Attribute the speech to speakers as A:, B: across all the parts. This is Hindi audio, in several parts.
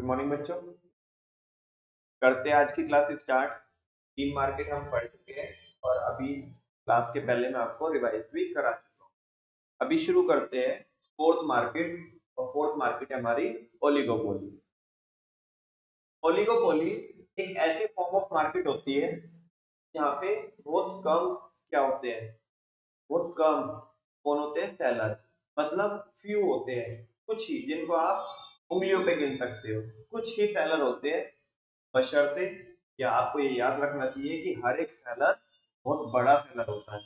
A: मॉर्निंग बच्चों। करते हैं आज की क्लास स्टार्ट। 3 मार्केट हम पढ़ चुके हैं और अभी क्लास के पहले मैं आपको रिवाइज भी करा चुका हूँ। अभी शुरू करते हैं फोर्थ मार्केट, और फोर्थ मार्केट है हमारी ओलिगोपोली। ओलिगोपोली एक ऐसी फॉर्म ऑफ मार्केट होती है जहाँ पे बहुत कम क्या होते हैं, बहुत कम कौन होते हैं, सेलर। मतलब फ्यू होते हैं, कुछ ही, जिनको आप उंगलियों पे गिन सकते हो। कुछ ही सेलर होते हैं, बशर्ते, या आपको ये याद रखना चाहिए कि हर एक सेलर बहुत बड़ा सेलर होता है।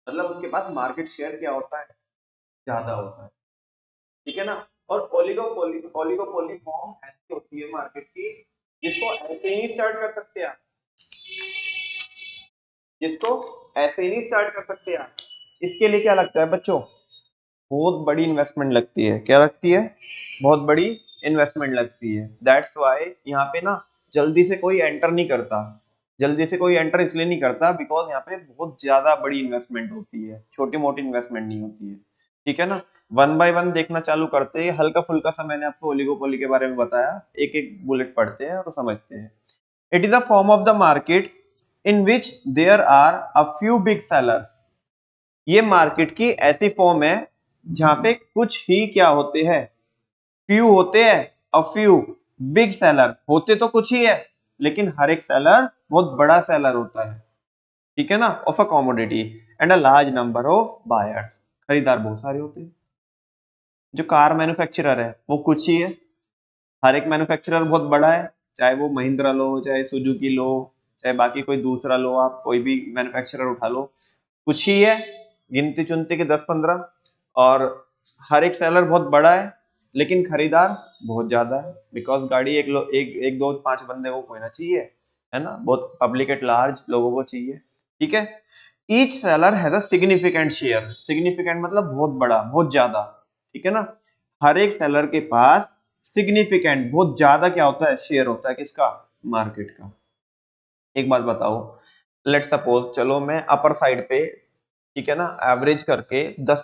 A: मतलब उसके पास मार्केट शेयर क्या होता है, ज्यादा होता है। ठीक है ना। और ओलिगोपोली ओलिगोपोली फॉर्म ऐसी होती है मार्केट की जिसको ऐसे ही स्टार्ट कर सकते हैं आप, जिसको ऐसे ही नहीं स्टार्ट कर सकते आप। इसके लिए क्या लगता है बच्चों, बहुत बड़ी इन्वेस्टमेंट लगती है। क्या लगती है? बहुत बड़ी इन्वेस्टमेंट लगती है। दैट्स वाई यहाँ पे ना जल्दी से कोई एंटर नहीं करता। जल्दी से कोई एंटर इसलिए नहीं करता बिकॉज यहाँ पे बहुत ज्यादा बड़ी इन्वेस्टमेंट होती है, छोटी मोटी इन्वेस्टमेंट नहीं होती है। ठीक है ना। वन बाय वन देखना चालू करते हैं। हल्का फुल्का सा मैंने आपको ओलिगोपोली के बारे में बताया, एक एक बुलेट पढ़ते हैं और समझते हैं। It is a form of the market in which there are a few big sellers. ये मार्केट की ऐसी फॉर्म है जहां पे कुछ ही क्या होते हैं, फ्यू होते हैं। अ फ्यू बिग सेलर, होते तो कुछ ही है लेकिन हर एक सेलर बहुत बड़ा सेलर होता है। ठीक है ना। Of a commodity and a large number of buyers, खरीदार बहुत सारे होते हैं। जो कार मैन्युफैक्चरर है वो कुछ ही है, हर एक मैन्युफैक्चरर बहुत बड़ा है। चाहे वो महिंद्रा लो, चाहे सुजुकी लो, चाहे बाकी कोई दूसरा लो, आप कोई भी मैन्युफैक्चरर उठा लो, कुछ ही है, गिनती चुनती के 10-15। और हर एक सेलर बहुत बड़ा है लेकिन खरीदार बहुत ज्यादा है, बिकॉज गाड़ी एक दो पांच बंदे को कोई ना चाहिए, है ना। बहुत पब्लिक एट लार्ज लोगों को चाहिए। ठीक है। Each seller has a significant share. Significant मतलब बहुत बड़ा, बहुत ज्यादा। ठीक है ना। हर एक सेलर के पास सिग्निफिकेंट, बहुत ज्यादा क्या होता है, शेयर होता है। किसका? मार्केट का। एक बात बताओ, लेट सपोज, चलो मैं अपर साइड पे, ठीक है ना, एवरेज करके 10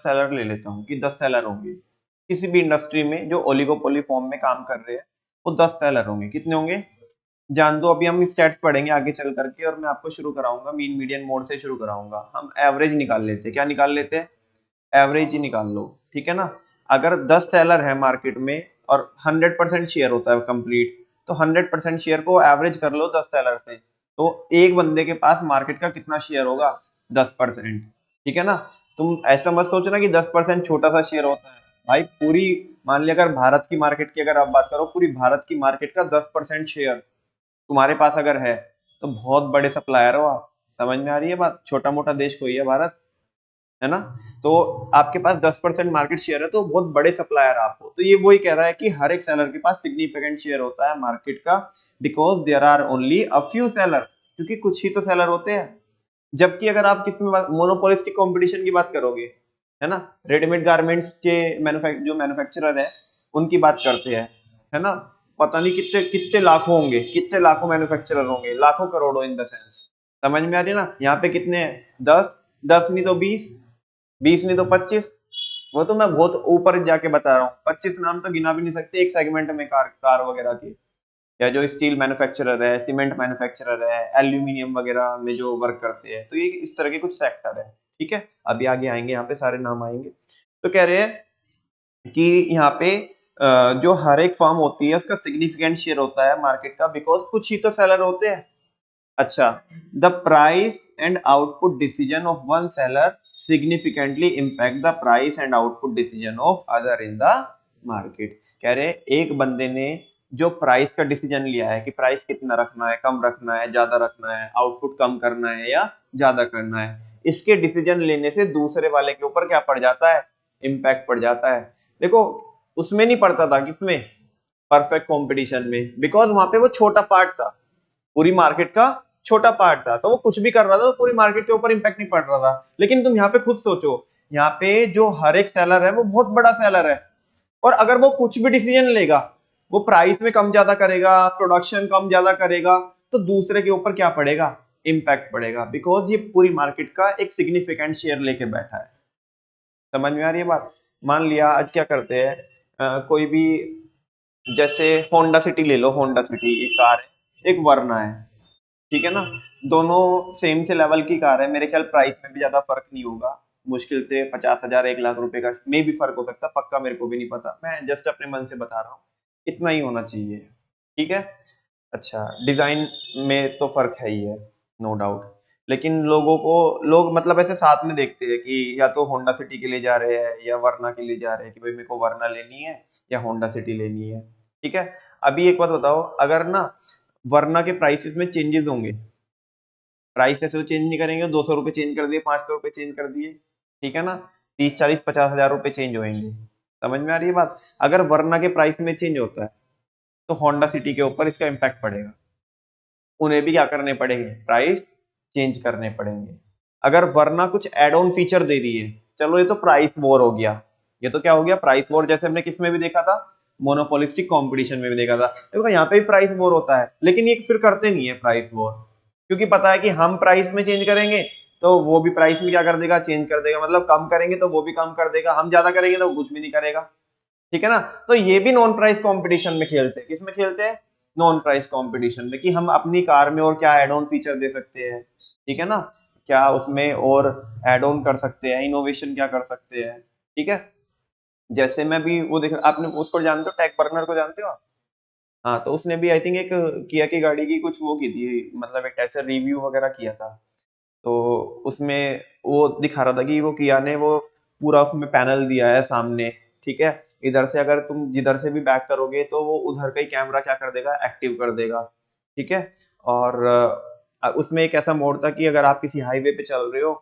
A: सेलर ले लेता हूँ कि 10 सेलर होंगे किसी भी इंडस्ट्री में जो ओलिगोपोली फॉर्म में काम कर रहे हैं। वो 10 सेलर होंगे। कितने होंगे जान दो। अभी हम स्टैट्स पढ़ेंगे आगे चल करके और मैं आपको शुरू कराऊंगा मीन मीडियन मोड से शुरू कराऊंगा। हम एवरेज निकाल लेते हैं। क्या निकाल लेते हैं? एवरेज ही निकाल लो। ठीक है ना। अगर 10 सेलर है मार्केट में और 100% शेयर होता है कंप्लीट, तो 100% शेयर को एवरेज कर लो 10 सेलर से, तो एक बंदे के पास मार्केट का कितना शेयर होगा? 10%। ठीक है ना। तुम ऐसा मत सोचना कि 10% छोटा सा शेयर होता है। भाई पूरी, मान लिया अगर भारत की मार्केट की अगर आप बात करो, पूरी भारत की मार्केट का 10% शेयर तुम्हारे पास अगर है तो बहुत बड़े सप्लायर हो आप। समझ में आ रही है बात? छोटा मोटा देश कोई है भारत, है ना। तो आपके पास 10% मार्केट शेयर है तो बहुत बड़े सप्लायर आप हो। तो ये वही कह रहा है कि हर एक सेलर के पास सिग्निफिकेंट शेयर होता है मार्केट का, because there are only a few seller, क्योंकि कुछ ही तो सेलर होते हैं। जबकि अगर आप किसी में मोनोपोलिस्टिक कंपटीशन की बात करोगे, है ना, रेडीमेड गारमेंट्स के जो मैन्युफैक्चरर है उनकी बात करते हैं, है ना, पता नहीं कितने कितने लाखों होंगे, कितने लाखों मैन्युफैक्चरर होंगे, लाखों करोड़ों इन द सेंस। समझ में आ रही है ना। यहाँ पे कितने हैं? 10, 10 नहीं तो 20, 20 नहीं तो 25। वो तो मैं बहुत ऊपर जाके बता रहा हूँ, 25 नाम तो गिना भी नहीं सकते एक सेगमेंट में कार कार वगैरह के। या जो स्टील मैन्युफैक्चरर है, सीमेंट मैन्युफैक्चरर है, एल्यूमिनियम वगैरह में जो वर्क करते हैं, तो ये इस तरह के कुछ सेक्टर है। ठीक है। अभी आगे आएंगे, यहाँ पे सारे नाम आएंगे। तो कह रहे हैं कि यहाँ पे जो हर एक फर्म होती है उसका सिग्निफिकेंट शेयर होता है मार्केट का, बिकॉज कुछ ही तो सेलर होते हैं। अच्छा, the price and output decision of one seller significantly impact the price and output decision of other in the market. कह रहे एक बंदे ने जो प्राइस का डिसीजन लिया है कि प्राइस कितना रखना है, कम रखना है, ज्यादा रखना है, आउटपुट कम करना है या ज्यादा करना है, इसके डिसीजन लेने से दूसरे वाले के ऊपर क्या पड़ जाता है? इम्पैक्ट पड़ जाता है। देखो, उसमें नहीं पड़ता था, किसमें? परफेक्ट कंपटीशन में, बिकॉज वहां पे वो छोटा पार्ट था, पूरी मार्केट का छोटा पार्ट था, तो वो कुछ भी कर रहा था तो पूरी मार्केट के ऊपर इंपैक्ट नहीं पड़ रहा था। लेकिन तुम यहाँ पे खुद सोचो, यहाँ पे जो हर एक सेलर है वो बहुत बड़ा सेलर है, और अगर वो कुछ भी डिसीजन लेगा, वो प्राइस में कम ज्यादा करेगा, प्रोडक्शन कम ज्यादा करेगा, तो दूसरे के ऊपर क्या पड़ेगा? इम्पैक्ट पड़ेगा, बिकॉज ये पूरी मार्केट का एक सिग्निफिकेंट शेयर लेके बैठा है। समझ में आ रही है बात? मान लिया आज क्या करते हैं, कोई भी जैसे होंडा सिटी ले लो, होंडा सिटी एक कार है, एक वरना है, ठीक है ना। दोनों सेम से लेवल की कार है, मेरे ख्याल प्राइस में भी ज्यादा फर्क नहीं होगा, मुश्किल से 50,000 1 लाख रुपए का मे भी फर्क हो सकता है, पक्का मेरे को भी नहीं पता, मैं जस्ट अपने मन से बता रहा हूँ, इतना ही होना चाहिए, ठीक है। अच्छा, डिजाइन में तो फर्क है ही है, नो डाउट, लेकिन लोग मतलब ऐसे साथ में देखते हैं कि या तो होंडा सिटी के लिए जा रहे हैं या वरना के लिए जा रहे हैं, कि भाई मेरे को वरना लेनी है या होंडा सिटी लेनी है, ठीक है। अभी एक बात बताओ, अगर ना वरना के प्राइसेस में चेंजेस होंगे, प्राइस ऐसे तो चेंज नहीं करेंगे, 200 रुपए चेंज कर दिए, 500 रुपए चेंज कर दिए, ठीक है ना, 30 40 50 हजार रुपए चेंज होंगे, समझ में आ रही है बात। अगर वरना के प्राइस में चेंज होता है तो होंडा सिटी के ऊपर इसका इम्पैक्ट पड़ेगा, उन्हें भी क्या करने पड़ेंगे, प्राइस चेंज करने पड़ेंगे। अगर वरना कुछ एड ऑन फीचर दे रही है, चलो ये तो प्राइस वॉर हो गया, ये तो क्या हो गया, प्राइस वॉर, जैसे हमने किस में भी देखा था, मोनोपोलिस्टिक कंपटीशन में भी देखा था, देखो यहाँ पे भी प्राइस वॉर होता है, लेकिन ये फिर करते नहीं है प्राइस वॉर, क्योंकि पता है कि हम प्राइस में चेंज करेंगे तो वो भी प्राइस में क्या कर देगा, चेंज कर देगा, मतलब कम करेंगे तो वो भी कम कर देगा, हम ज्यादा करेंगे तो वो कुछ भी नहीं करेगा, ठीक है ना। तो ये भी नॉन प्राइस कंपटीशन में खेलते हैं, किस में खेलते हैं, नॉन प्राइस कंपटीशन में, कि हम अपनी कार में और क्या एड ऑन फीचर दे सकते हैं, ठीक है ना, क्या उसमें और एड ऑन कर सकते हैं, इनोवेशन क्या कर सकते हैं, ठीक है। जैसे मैं भी वो देख, आपने उसको जानते हो, टैग बर्नर को जानते हो। हाँ, तो उसने भी आई थिंक एक किया की गाड़ी की कुछ वो की थी, मतलब एक ऐसा रिव्यू वगैरह किया था, तो उसमें वो दिखा रहा था कि वो किया ने वो पूरा उसमें पैनल दिया है सामने, ठीक है, इधर से अगर तुम जिधर से भी बैक करोगे तो वो उधर का ही कैमरा क्या कर देगा, एक्टिव कर देगा, ठीक है। और उसमें एक ऐसा मोड था कि अगर आप किसी हाईवे पे चल रहे हो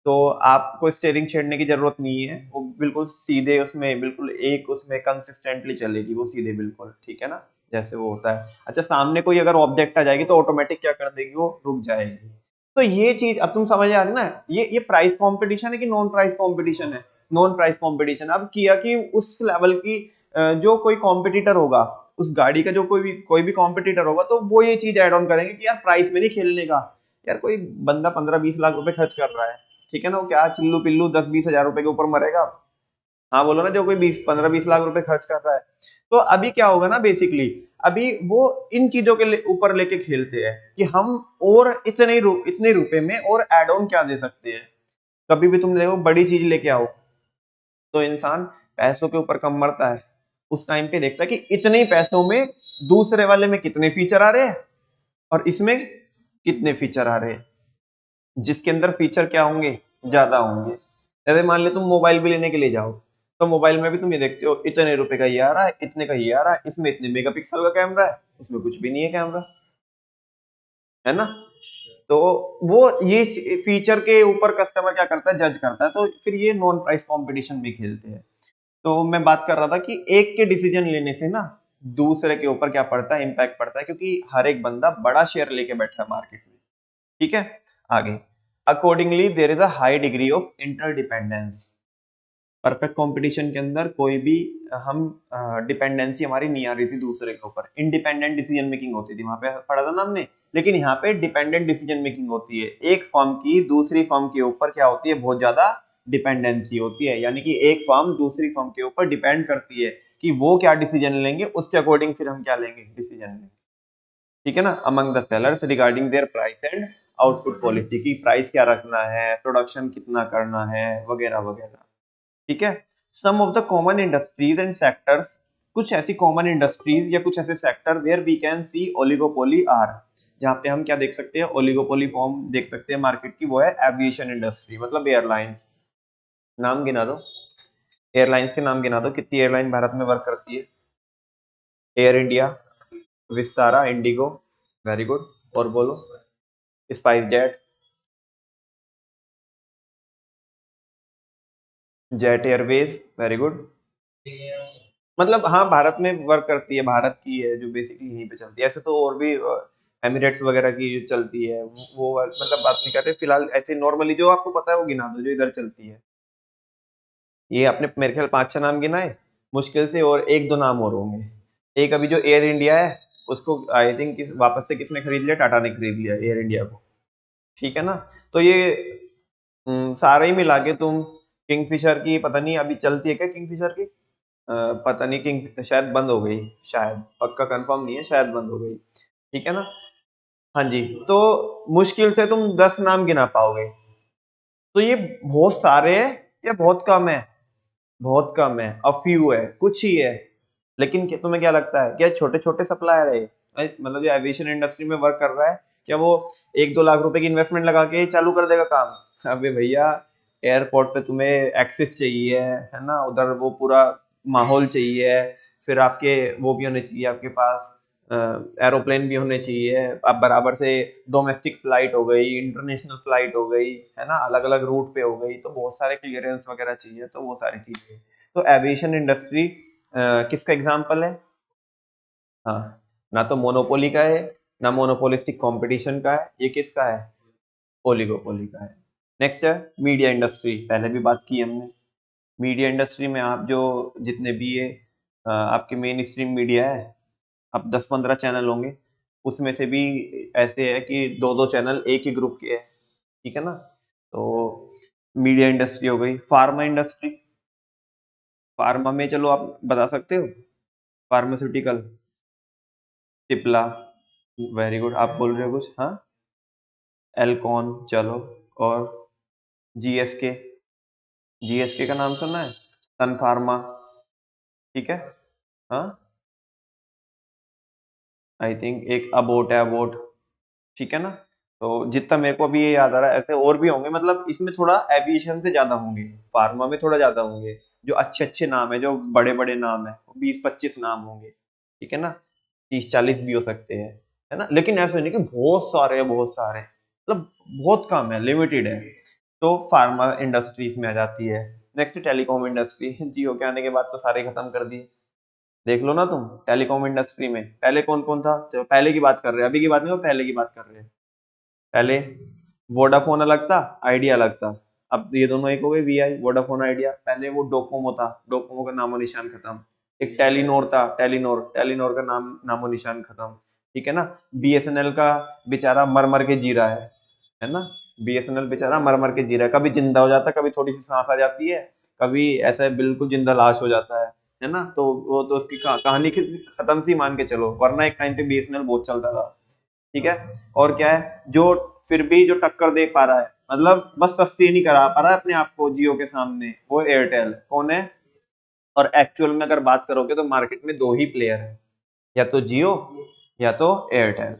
A: तो आपको स्टीयरिंग छेड़ने की जरूरत नहीं है, वो बिल्कुल सीधे उसमें बिल्कुल एक उसमें कंसिस्टेंटली चलेगी वो सीधे बिल्कुल, ठीक है ना, जैसे वो होता है। अच्छा, सामने कोई अगर ऑब्जेक्ट आ जाएगी तो ऑटोमेटिक क्या कर देगी, वो रुक जाएगी। तो ये चीज अब तुम समझ आ रही ना, ये प्राइस कंपटीशन है कि नॉन प्राइस कंपटीशन है, नॉन प्राइस कंपटीशन। अब किया कि उस लेवल की जो कोई कॉम्पिटिटर होगा, उस गाड़ी का जो कोई भी कॉम्पिटिटर होगा, तो वो ये चीज ऐड ऑन करेंगे कि यार प्राइस में नहीं खेलने का, यार कोई बंदा 15 20 लाख रुपए खर्च कर रहा है, ठीक है ना, वो क्या चिल्लू पिल्लू 10 20 हजार रुपए के ऊपर मरेगा। हाँ बोलो ना, जो कोई 20 15 20 लाख रुपए खर्च कर रहा है। तो अभी क्या होगा ना, बेसिकली अभी वो इन चीजों के ऊपर लेके खेलते हैं कि हम और इतने रुपए में और एड ऑन क्या दे सकते हैं। कभी भी तुम देखो बड़ी चीज लेके आओ तो इंसान पैसों के ऊपर कम मरता है, उस टाइम पे देखता है कि इतने ही पैसों में दूसरे वाले में कितने फीचर आ रहे हैं और इसमें कितने फीचर आ रहे हैं, जिसके अंदर फीचर क्या होंगे, ज्यादा होंगे। जैसे मान लो तुम मोबाइल भी लेने के लिए जाओ, तो मोबाइल में भी तुम ये देखते हो इतने रुपए का ये आ रहा है, इतने का ये आ रहा है, इसमें इतने मेगापिक्सल का कैमरा है, उसमें कुछ भी नहीं है कैमरा, है ना। तो वो ये फीचर के ऊपर कस्टमर क्या करता है, जज करता है, तो फिर ये नॉन प्राइस कंपटीशन भी खेलते हैं। तो मैं बात कर रहा था कि एक के डिसीजन लेने से ना दूसरे के ऊपर क्या पड़ता है, इम्पैक्ट पड़ता है, क्योंकि हर एक बंदा बड़ा शेयर लेके बैठा है मार्केट में, ठीक है। आगे, accordingly there is a high degree of interdependence. Perfect competition के अंदर कोई भी हम डिपेंडेंसी हमारी नहीं आ रही थी दूसरे के ऊपर, इंडिपेंडेंट डिसीजन मेकिंग होती थी, वहां पे पढ़ा था ना हमने। लेकिन यहाँ पे डिपेंडेंट डिसीजन मेकिंग होती है, एक फर्म की दूसरी फर्म के ऊपर क्या होती है, बहुत ज्यादा डिपेंडेंसी होती है, यानी कि एक फर्म दूसरी फर्म के ऊपर डिपेंड करती है कि वो क्या डिसीजन लेंगे, उसके अकॉर्डिंग फिर हम क्या लेंगे, डिसीजन लेंगे, ठीक है ना, among the sellers regarding their price and output policy, की प्राइस क्या रखना है, प्रोडक्शन कितना करना है, वगैरह वगैरह, ठीक है। Some of the common industries and sectors, कुछ ऐसी कॉमन इंडस्ट्रीज या कुछ ऐसे sector where we can see oligopoly are, जहाँ पे हम क्या देख सकते हैं, ओलिगोपोली फॉर्म देख सकते हैं मार्केट की, वो है एविएशन इंडस्ट्री, मतलब एयरलाइंस। नाम गिना दो, एयरलाइंस के नाम गिना दो, कितनी एयरलाइन भारत में वर्क करती है, air India, Vistara, Indigo, very good, और बोलो, spice jet, jet Airways, very good, मतलब हाँ भारत में वर्क करती है, भारत की है जो बेसिकली यहीं पे चलती है, ऐसे तो और भी एमिरेट्स वगैरह की जो चलती है वो मतलब बात नहीं करते फिलहाल, ऐसे नॉर्मली जो आपको पता है वो गिना दो जो इधर चलती है। ये आपने मेरे ख्याल 5 6 नाम गिनाए, मुश्किल से और एक दो नाम और होंगे। एक अभी जो एयर इंडिया है, उसको आई थिंक वापस से किसने खरीद लिया, टाटा ने खरीद लिया एयर इंडिया को, ठीक है ना। तो ये सारे ही मिला के तुम, किंगफिशर की पता नहीं अभी चलती है क्या किंगफिशर की, पता नहीं किंग शायद बंद हो गई, शायद पक्का कंफर्म नहीं है, शायद बंद हो गई। ठीक है ना। हाँ जी, तो मुश्किल से तुम 10 नाम गिना पाओगे। तो ये बहुत सारे है या बहुत कम है? बहुत कम है, अ फ्यू है, कुछ ही है। लेकिन तुम्हें क्या लगता है, क्या छोटे छोटे सप्लायर है मतलब जो एविएशन इंडस्ट्री में वर्क कर रहा है, क्या वो 1-2 लाख रुपए की इन्वेस्टमेंट लगा के चालू कर देगा काम? अबे भैया, एयरपोर्ट पे तुम्हें एक्सेस चाहिए है ना, उधर वो पूरा माहौल चाहिए, फिर आपके वो भी होने चाहिए आपके पास, एरोप्लेन भी होने चाहिए, अब बराबर से डोमेस्टिक फ्लाइट हो गई, इंटरनेशनल फ्लाइट हो गई, है ना, अलग अलग रूट पे हो गई, तो बहुत सारे क्लियरेंस वगैरह चाहिए, तो वो सारी चीजें। तो एविएशन इंडस्ट्री किसका एग्जाम्पल है? हाँ, ना तो मोनोपोली का है, ना मोनोपोलिस्टिक कंपटीशन का है, ये किसका है? ओलिगोपोली का है। नेक्स्ट है मीडिया इंडस्ट्री, पहले भी बात की हमने। मीडिया इंडस्ट्री में आप जो जितने भी ये आपके मेन स्ट्रीम मीडिया है, अब 10-15 चैनल होंगे, उसमें से भी ऐसे है कि 2-2 चैनल एक ही ग्रुप के है। ठीक है ना। तो मीडिया इंडस्ट्री हो गई। फार्मा इंडस्ट्री, फार्मा में चलो आप बता सकते हो, फार्मास्यूटिकल, सिप्ला, वेरी गुड, आप बोल रहे हो कुछ? हाँ, एल्कॉन, चलो, और जीएसके, जीएसके का नाम सुना है? सन फार्मा, ठीक है। हाँ, आई थिंक एक अबोट है, अबोट, ठीक है ना। तो जितना मेरे को अभी ये याद आ रहा है, ऐसे और भी होंगे, मतलब इसमें थोड़ा एविएशन से ज्यादा होंगे, फार्मा में थोड़ा ज्यादा होंगे, जो अच्छे अच्छे नाम है, जो बड़े बड़े नाम है, 20-25 नाम होंगे, ठीक है ना, 30-40 भी हो सकते हैं, है ना। लेकिन ऐसे नहीं कि बहुत सारे हैं, बहुत सारे, मतलब बहुत कम है, लिमिटेड है। तो फार्मा इंडस्ट्री इसमें आ जाती है। नेक्स्ट टेलीकॉम इंडस्ट्री, जियो के आने के बाद तो सारे खत्म कर दिए। देख लो ना तुम, टेलीकॉम इंडस्ट्री में पहले कौन कौन था, तो पहले की बात कर रहे हैं, अभी की बात नहीं, वो पहले की बात कर रहे हैं। पहले वोडाफोन अलग था, आइडिया अलग था। अब ये दोनों एक हो गए, वीआई, वोडाफोन, आइडिया। पहले वो डोकोमो था, डोकोमो का नामो निशान खत्म। एक टेलीनोर था, टेलीनोर, टेलीनोर का नामो निशान खत्म। ठीक है ना। बीएसएनएल का बेचारा मर मर के जी रहा है ना। बीएसएनएल बेचारा मर मर के जी रहा है, कभी जिंदा हो जाता है, कभी थोड़ी सी सांस आ जाती है, कभी ऐसा बिल्कुल जिंदा लाश हो जाता है ना। तो वो तो उसकी कहानी खत्म सी मान के चलो, वरना एक टाइम पे बीएसएनएल बहुत चलता था। ठीक है। और क्या है जो फिर भी जो टक्कर दे पा रहा है, मतलब बस सस्टेन ही करा पा रहा है अपने आप को जियो के सामने, वो एयरटेल। कौन है? और एक्चुअल में अगर बात करोगे तो मार्केट में दो ही प्लेयर है, या तो जियो या तो एयरटेल।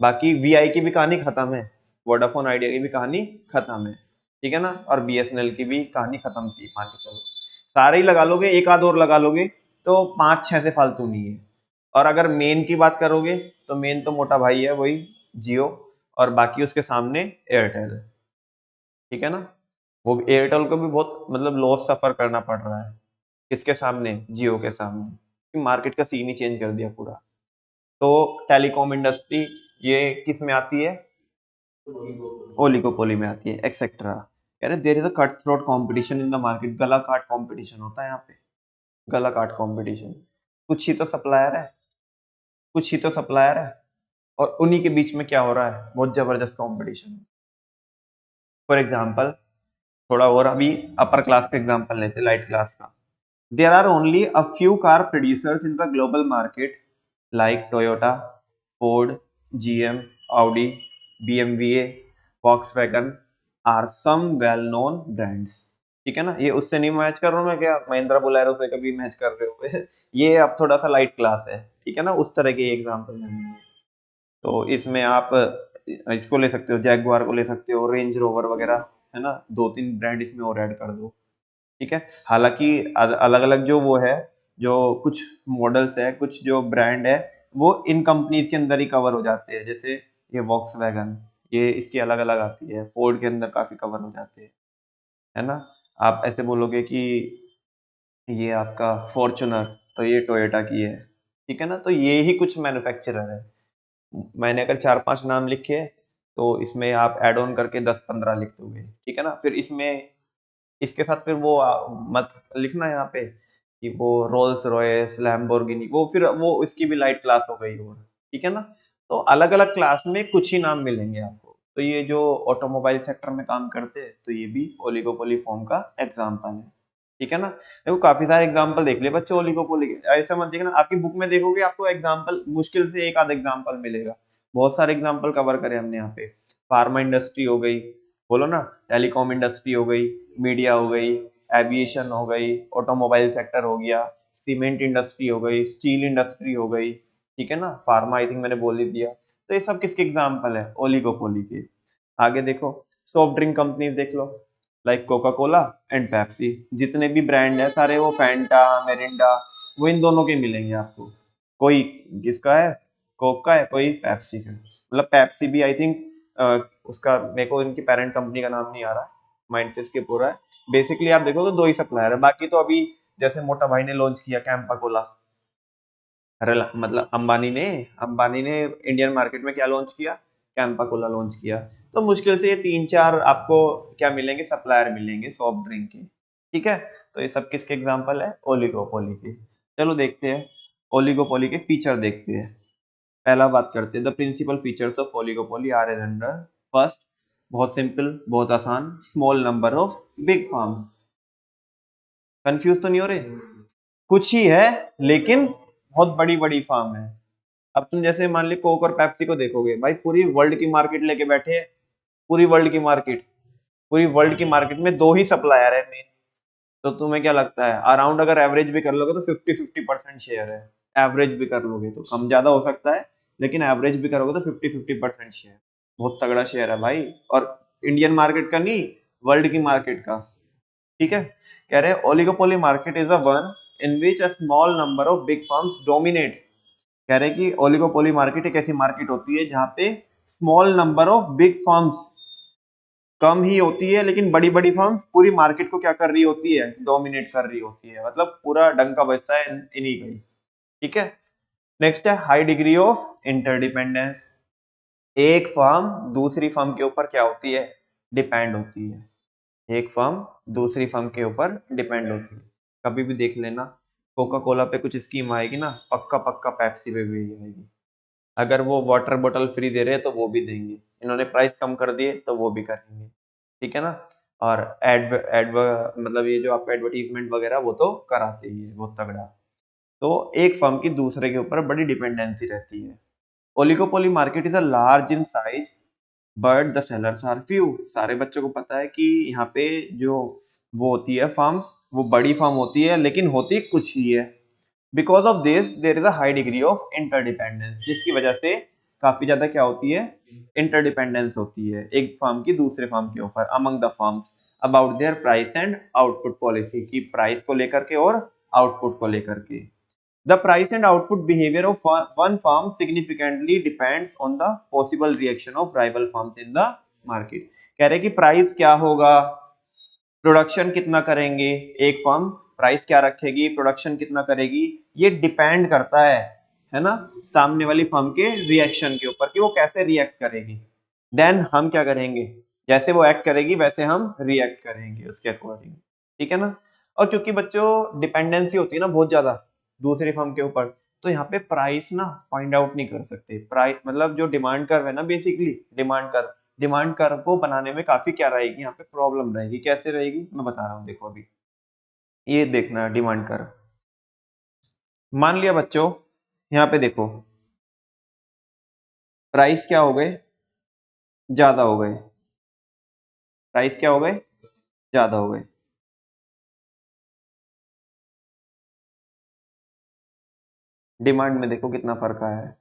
A: बाकी वीआई की भी कहानी खत्म है, वोडाफोन आइडिया की भी कहानी खत्म है, ठीक है ना। और बीएसएनएल की भी कहानी खत्म सी मान के चलो। सारे ही लगा लोगे, एक आध और लगा लोगे, तो 5-6 से फालतू नहीं है। और अगर मेन की बात करोगे, तो मेन तो मोटा भाई है वही, जियो। और बाकी उसके सामने एयरटेल है, ठीक है ना। वो एयरटेल को भी बहुत मतलब लॉस सफर करना पड़ रहा है, किसके सामने? जियो के सामने। मार्केट का सीन ही चेंज कर दिया पूरा। तो टेलीकॉम इंडस्ट्री ये किस में आती है? ओलिगोपोली में आती है, एक्सेट्रा। कह रहे there is a cut throat competition in the market, गला काट कंपटीशन होता है यहाँ पे, गला काट कंपटीशन। कुछ ही तो सप्लायर है, कुछ ही तो सप्लायर है, और उन्हीं के बीच में क्या हो रहा है, बहुत जबरदस्त कंपटीशन। फॉर एग्जांपल, थोड़ा और अभी अपर क्लास का एग्जांपल लेते, लाइट क्लास का। There are only a few car producers in the global market, like Toyota, Ford, GM, Audi, बीएमवीए, Volkswagen are some well known brands. ठीक है ना। ये उससे नहीं मैच कर रहा हूं मैं, क्या महिंद्रा बोलेरो से कभी मैच कर रहे हो? ये अब थोड़ा सा लाइट क्लास है, ठीक है ना, उस तरह के एग्जांपल। तो इसमें आप इसको ले सकते हो, जैगुआर को ले सकते हो, रेंज रोवर वगैरह, है ना, 2-3 ब्रांड इसमें और ऐड कर दो। ठीक है। हालांकि अलग अलग जो वो है, जो कुछ मॉडल्स है, कुछ जो ब्रांड है, वो इन कंपनीज के अंदर ही कवर हो जाते हैं। जैसे ये वॉक्सवैगन, ये इसकी अलग अलग आती है, फोर्ड के अंदर काफी कवर हो जाते हैं, है ना। आप ऐसे बोलोगे कि ये आपका फॉर्चुनर, तो ये टोयोटा की है, ठीक है ना। तो ये ही कुछ मैन्युफैक्चरर है। मैंने अगर 4-5 नाम लिखे, तो इसमें आप ऐड ऑन करके 10-15 लिख दोगे, ठीक है ना। फिर इसमें इसके साथ फिर वो मत लिखना यहाँ पे कि वो रोल्स रॉयस, लैम्बोर्गिनी, वो फिर वो इसकी भी लाइट क्लास हो गई, और ठीक है ना। तो अलग अलग क्लास में कुछ ही नाम मिलेंगे आपको। तो ये जो ऑटोमोबाइल सेक्टर में काम करते हैं, तो ये भी ओलिगोपोली फॉर्म का एग्जाम्पल है। ठीक है ना। देखो काफी सारे एग्जांपल देख लिए बच्चों ओलिगोपोली के, ऐसा मत देखना आपकी बुक में देखोगे आपको एग्जांपल मुश्किल से एक आध एग्जांपल मिलेगा, बहुत सारे एग्जांपल कवर करे हमने यहाँ पे। फार्मा इंडस्ट्री हो गई, बोलो ना, टेलीकॉम इंडस्ट्री हो गई, मीडिया हो गई, एविएशन हो गई, ऑटोमोबाइल सेक्टर हो गया, सीमेंट इंडस्ट्री हो गई, स्टील इंडस्ट्री हो गई, ठीक है ना। फार्मा आई थिंक मैंने बोल ही दिया। तो ये सब किसके एग्जाम्पल है, ओलिगोपोली के। आगे देखो, सॉफ्ट ड्रिंक कंपनीज देख लो, like Coca Cola and Pepsi, जितने भी ब्रांड है सारे वो फैंटा, मेरिंडा, वो इन दोनों के मिलेंगे आपको। कोई किसका है, कोक का है, कोई पेप्सी का। मतलब पेप्सी भी आई थिंक उसका मेरे को इनकी पेरेंट कंपनी का नाम नहीं आ रहा, माइंड से इसके पूरा है। बेसिकली आप देखो तो दो ही सप्लायर है, बाकी तो अभी जैसे मोटा भाई ने लॉन्च किया कैंपा कोला, मतलब अंबानी ने इंडियन मार्केट में क्या लॉन्च किया, कैंपा कोला लॉन्च किया। तो मुश्किल से ये 3-4 आपको क्या मिलेंगे, सप्लायर मिलेंगे सॉफ्ट ड्रिंक के, ठीक है। तो ये सब किसके एग्जांपल है, ओलिगोपोली के। चलो देखते हैं ओलिगोपोली के फीचर देखते हैं। पहला बात करते हैं, the principal features of oligopoly are as under. First, बहुत सिंपल, बहुत आसान, small number of big farms. Confuse तो नहीं हो रहे, कुछ ही है लेकिन बहुत बड़ी बड़ी फार्म है। अब तुम जैसे मान ली कोक और पेप्सी को देखोगे, भाई पूरी वर्ल्ड की मार्केट लेके बैठे हैं, पूरी वर्ल्ड की मार्केट, पूरी वर्ल्ड की मार्केट में दो ही सप्लायर है मेन। तो तुम्हें क्या लगता है, अराउंड अगर एवरेज भी कर लोगे तो 50-50% शेयर है। एवरेज भी कर लोगे तो कम ज्यादा हो सकता है, लेकिन एवरेज भी करोगे तो 50-50% शेयर, बहुत तगड़ा शेयर है भाई। और इंडियन मार्केट का नहीं, वर्ल्ड की मार्केट का, ठीक है। कह रहे हैं oligopoly market is a one in which a small number of big firms dominate. कह रहे हैं कि ओलिगोपोली मार्केट एक ऐसी मार्केट होती है जहां पे small number of big firms, कम ही होती है लेकिन बड़ी बड़ी फर्म्स पूरी मार्केट को क्या कर रही होती है, डोमिनेट कर रही होती है, मतलब पूरा डंका बजता है इन्हीं का ही, ठीक है। नेक्स्ट है हाई डिग्री ऑफ इंटरडिपेंडेंस। एक फर्म दूसरी फर्म के ऊपर क्या होती है, डिपेंड होती है। एक फर्म दूसरी फर्म के ऊपर डिपेंड होती है। कभी भी देख लेना, कोका कोला पे कुछ स्कीम आएगी ना, पक्का पक्का पेप्सी पे भी आएगी। अगर वो वाटर बोतल फ्री दे रहे हैं तो वो भी देंगे, इन्होंने प्राइस कम कर दिए तो वो भी करेंगे, ठीक है ना। और एड मतलब ये जो आपका एडवर्टीजमेंट वगैरह वो तो कराते ही है बहुत तगड़ा। तो एक फर्म की दूसरे के ऊपर बड़ी डिपेंडेंसी रहती है। Oligopoly market is a large in size but the sellers are few. सारे बच्चों को पता है कि यहाँ पे जो वो होती है फार्म्स, वो बड़ी फार्म होती है लेकिन होती कुछ ही है। Because of this there is a high degree of interdependence, जिसकी वजह से काफी ज्यादा क्या होती है, इंटरडिपेंडेंस होती है एक फार्म की दूसरे फार्म के ऊपर, among the farms, about their price and output policy, की प्राइस को लेकर के और आउटपुट को लेकर के। The price and output behavior of one farm significantly depends on the possible reaction of rival farms in the market। कह रहे कि प्राइस क्या होगा, प्रोडक्शन कितना करेंगे, एक फर्म प्राइस क्या रखेगी, प्रोडक्शन कितना करेगी, ये डिपेंड करता है ना, सामने वाली फर्म के रिएक्शन के ऊपर कि वो कैसे रिएक्ट करेगी। देन हम क्या करेंगे, जैसे वो एक्ट करेगी वैसे हम रिएक्ट करेंगे उसके अकॉर्डिंग, ठीक है ना। और क्योंकि बच्चों डिपेंडेंसी होती है ना बहुत ज्यादा दूसरी फर्म के ऊपर, तो यहाँ पे प्राइस ना फाइंड आउट नहीं कर सकते। प्राइस मतलब जो डिमांड कर्व है ना, बेसिकली डिमांड कर्व को बनाने में काफी क्या रहेगी, यहाँ पे प्रॉब्लम रहेगी। कैसे रहेगी मैं बता रहा हूँ, देखो अभी ये देखना डिमांड कर्व। मान लिया बच्चों, यहाँ पे देखो प्राइस क्या हो गए, ज्यादा हो गए, प्राइस क्या हो गए, ज्यादा हो गए। डिमांड में देखो कितना फर्क आया है,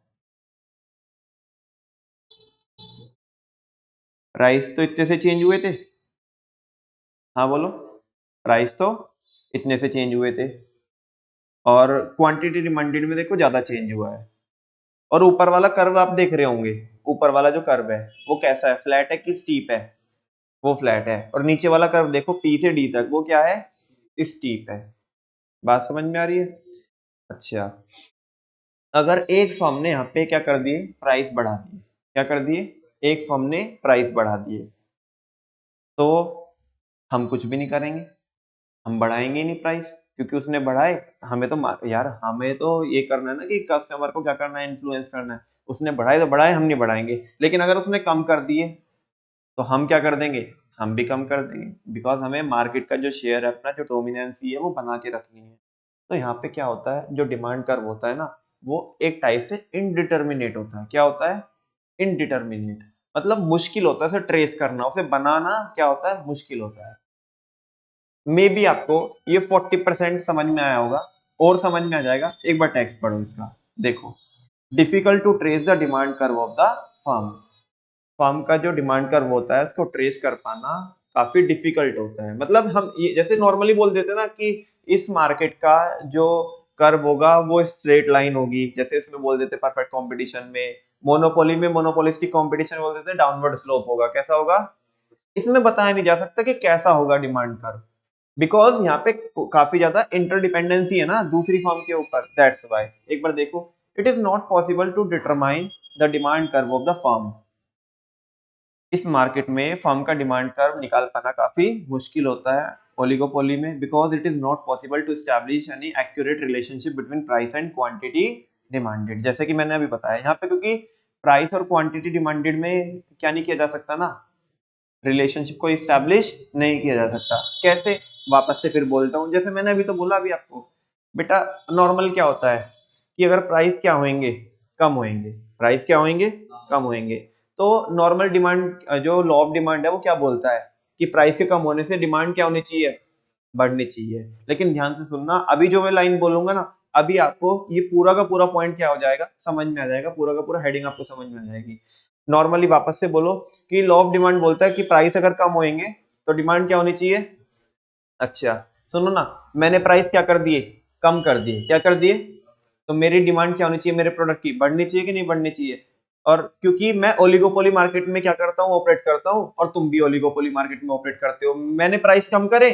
A: प्राइस तो इतने से चेंज हुए थे, हाँ बोलो, प्राइस तो इतने से चेंज हुए थे, और क्वांटिटी डिमांडेड में देखो ज्यादा चेंज हुआ है। और ऊपर वाला कर्व आप देख रहे होंगे, ऊपर वाला जो कर्व है वो कैसा है, फ्लैट है कि स्टीप है, वो फ्लैट है। और नीचे वाला कर्व देखो पी से डी तक, वो क्या है, स्टीप है। बात समझ में आ रही है। अच्छा, अगर एक फर्म ने यहाँ पे क्या कर दिए, प्राइस बढ़ा दिए, क्या कर दिए, एक फर्म ने प्राइस बढ़ा दिए, तो हम कुछ भी नहीं करेंगे, हम बढ़ाएंगे ही नहीं प्राइस, क्योंकि उसने बढ़ाए। हमें तो यार हमें तो ये करना है ना कि कस्टमर को क्या करना है, इन्फ्लुएंस करना है। उसने बढ़ाए तो बढ़ाए, हम नहीं बढ़ाएंगे। लेकिन अगर उसने कम कर दिए तो हम क्या कर देंगे, हम भी कम कर देंगे, बिकॉज हमें मार्केट का जो शेयर है अपना, जो डोमिनेंसी है वो बना के रखनी है। तो यहाँ पे क्या होता है, जो डिमांड कर्व होता है ना, वो एक टाइप से इनडिटर्मिनेट होता है। क्या होता है? इनडिटर्मिनेट, मतलब मुश्किल होता है उसे ट्रेस करना, उसे बनाना क्या होता है, मुश्किल होता है। मे बी आपको ये 40% समझ में आया होगा, और समझ में आ जाएगा, एक बार टेक्स्ट पढ़ो इसका। देखो, difficult to trace the demand curve of the firm. Firm का जो डिमांड कर्व होता है उसको ट्रेस कर पाना काफी डिफिकल्ट होता है। मतलब हम ये जैसे नॉर्मली बोल देते हैं ना कि इस मार्केट का जो कर्व होगा वो स्ट्रेट लाइन होगी, जैसे इसमें बोल देते परफेक्ट कंपटीशन में। मोनोपोली में मोनोपोलिस्टिक कंपटीशन बोल देते हैं डाउनवर्ड स्लोप होगा। कैसा होगा? इसमें बताया नहीं जा सकता कि कैसा होगा डिमांड कर्व, बिकॉज यहाँ पे काफी ज्यादा इंटरडिपेंडेंसी है ना दूसरी फर्म के ऊपर। दैट्स व्हाई एक बार देखो, it is not possible to determine the demand curve of the firm. इस मार्केट में फर्म का डिमांड कर्व निकाल पाना काफी मुश्किल होता है ओलिगोपोली में, because it is not possible to establish any accurate relationship between price and quantity demanded. जैसे कि मैंने अभी बताया यहाँ पे, क्योंकि प्राइस और क्वांटिटी डिमांडेड में क्या नहीं किया जा सकता ना, रिलेशनशिप को इस्टेब्लिश नहीं किया जा सकता। कैसे? वापस से फिर बोलता हूँ, जैसे मैंने अभी तो बोला अभी आपको, बेटा नॉर्मल क्या होता है कि अगर प्राइस क्या होंगे, कम होंगे, प्राइस क्या होंगे, कम होंगे, तो नॉर्मल डिमांड जो लॉ ऑफ डिमांड है वो क्या बोलता है कि प्राइस के कम होने से डिमांड क्या होनी चाहिए, बढ़नी चाहिए। लेकिन ध्यान से सुनना, अभी जो मैं लाइन बोलूंगा ना, अभी आपको ये पूरा का पूरा पॉइंट क्या हो जाएगा, समझ में आ जाएगा, पूरा का पूरा हेडिंग आपको समझ में आ जाएगी। नॉर्मली वापस से बोलो कि लॉ ऑफ डिमांड बोलता है कि प्राइस अगर कम होंगे तो डिमांड क्या होनी चाहिए। अच्छा सुनो ना, मैंने प्राइस क्या कर दिए, कम कर दिए। क्या कर दिए? तो मेरी डिमांड क्या होनी चाहिए, मेरे प्रोडक्ट की बढ़नी चाहिए कि नहीं बढ़नी चाहिए। और क्योंकि मैं ओलिगोपोली मार्केट में क्या करता हूँ, ऑपरेट करता हूँ, और तुम भी ओलिगोपोली मार्केट में ऑपरेट करते हो। मैंने प्राइस कम करे,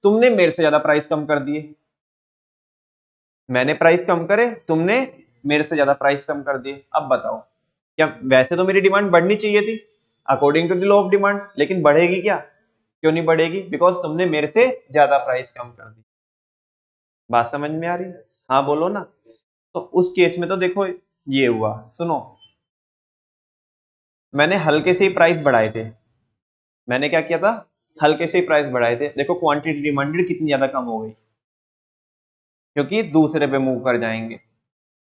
A: तुमने मेरे से ज्यादा प्राइस कम कर दिए। मैंने प्राइस कम करे, तुमने मेरे से ज्यादा प्राइस कम कर दिए। अब बताओ, क्या वैसे तो मेरी डिमांड बढ़नी चाहिए थी according to the law of demand, लेकिन बढ़ेगी क्या? क्यों नहीं बढ़ेगी? बिकॉज तुमने मेरे से ज्यादा प्राइस कम कर दी। बात समझ में आ रही है? हाँ बोलो ना। तो उस केस में तो देखो ये हुआ, सुनो, मैंने हल्के से ही प्राइस बढ़ाए थे। मैंने क्या किया था? हल्के से ही प्राइस बढ़ाए थे। देखो क्वांटिटी डिमांडेड कितनी ज्यादा कम हो गई, क्योंकि दूसरे पे मूव कर जाएंगे।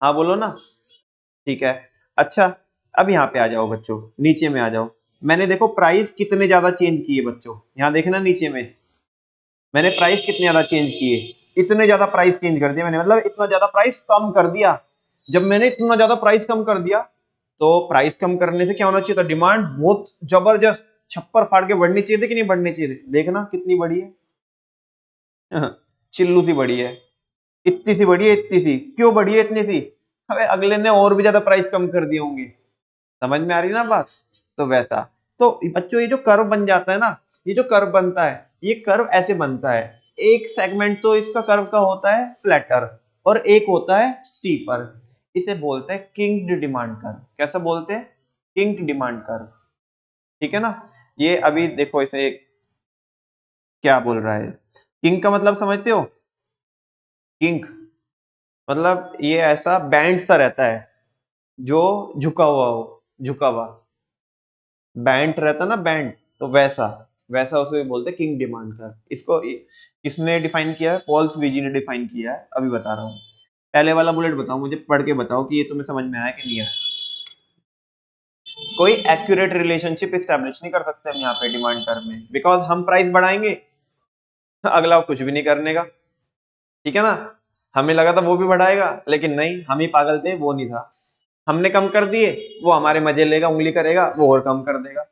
A: हाँ बोलो ना। ठीक है। अच्छा, अब यहाँ पे आ जाओ बच्चों, नीचे में आ जाओ। मैंने देखो प्राइस कितने ज्यादा चेंज किए बच्चों, यहाँ देखना नीचे में, मैंने प्राइस कितने ज्यादा चेंज किए। इतने ज्यादा प्राइस चेंज कर दिया मैंने, मतलब इतना ज्यादा प्राइस कम कर दिया। जब मैंने इतना ज्यादा प्राइस कम कर दिया, तो प्राइस कम करने से क्या होना चाहिए था, डिमांड बहुत जबरदस्त छप्पर फाड़ के बढ़नी चाहिए थी कि नहीं बढ़नी चाहिए थी। देखना कितनी बड़ी है चिल्लू सी बड़ी है, इतनी सी बड़ी है, इतनी सी क्यों बड़ी है, इतनी सी? अबे अगले ने और भी ज्यादा प्राइस कम कर दिए होंगे। समझ में आ रही ना बात? तो वैसा, तो बच्चों ये जो कर्व बन जाता है ना, ये जो कर्व बनता है, ये कर्व ऐसे बनता है। एक सेगमेंट तो इसका कर्व का होता है फ्लैटर, और एक होता है स्टीपर। इसे बोलते हैं किंक्ड डिमांड कर्व। कैसा बोलते हैं? किंक्ड डिमांड कर्व। ठीक है ना? ये अभी देखो इसे क्या बोल रहा है। किंक का मतलब समझते हो? किंक मतलब ये ऐसा बैंड सा रहता है जो झुका हुआ हो, झुका हुआ बैंड रहता ना, बैंड, तो वैसा वैसा उसे बोलते हैं किंग डिमांड का। इसको किसने डिफाइन किया है? पॉल्स वीजी ने डिफाइन किया है, अभी बता रहा हूँ। पहले वाला बुलेट बताओ, मुझे पढ़ के बताओ कि ये तुम्हें समझ में आया कि नहीं आया। कोई एक्यूरेट रिलेशनशिप स्टैब्लिश नहीं कर सकते हम यहाँ पे डिमांड टर्म में, बिकॉज हम प्राइस बढ़ाएंगे, अगला कुछ भी नहीं करने का। ठीक है ना? हमें लगा था वो भी बढ़ाएगा, लेकिन नहीं, हम ही पागल थे, वो नहीं था। हमने कम कर दिए, वो हमारे मजे लेगा, उंगली करेगा, वो और कम कर देगा।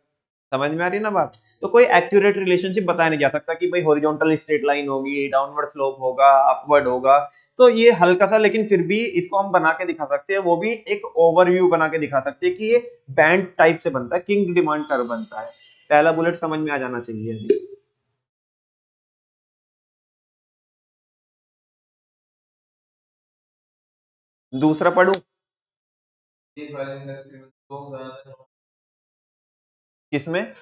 A: समझ में आ रही है ना बात? तो कोई एक्यूरेट रिलेशनशिप बताया नहीं जा सकता कि भाई हॉरिजॉन्टल स्ट्रेट लाइन होगी, डाउनवर्ड स्लोप होगा, अपवर्ड होगा। तो ये हल्का सा, लेकिन फिर भी इसको हम बना के दिखा सकते हैं, वो भी एक ओवरव्यू बना के दिखा सकते हैं कि ये बैंड टाइप से बनता है, किंग डिमांड कर्व बनता है। पहला बुलेट समझ में आ जाना चाहिए अभी। दूसरा पढ़ू? किसमें?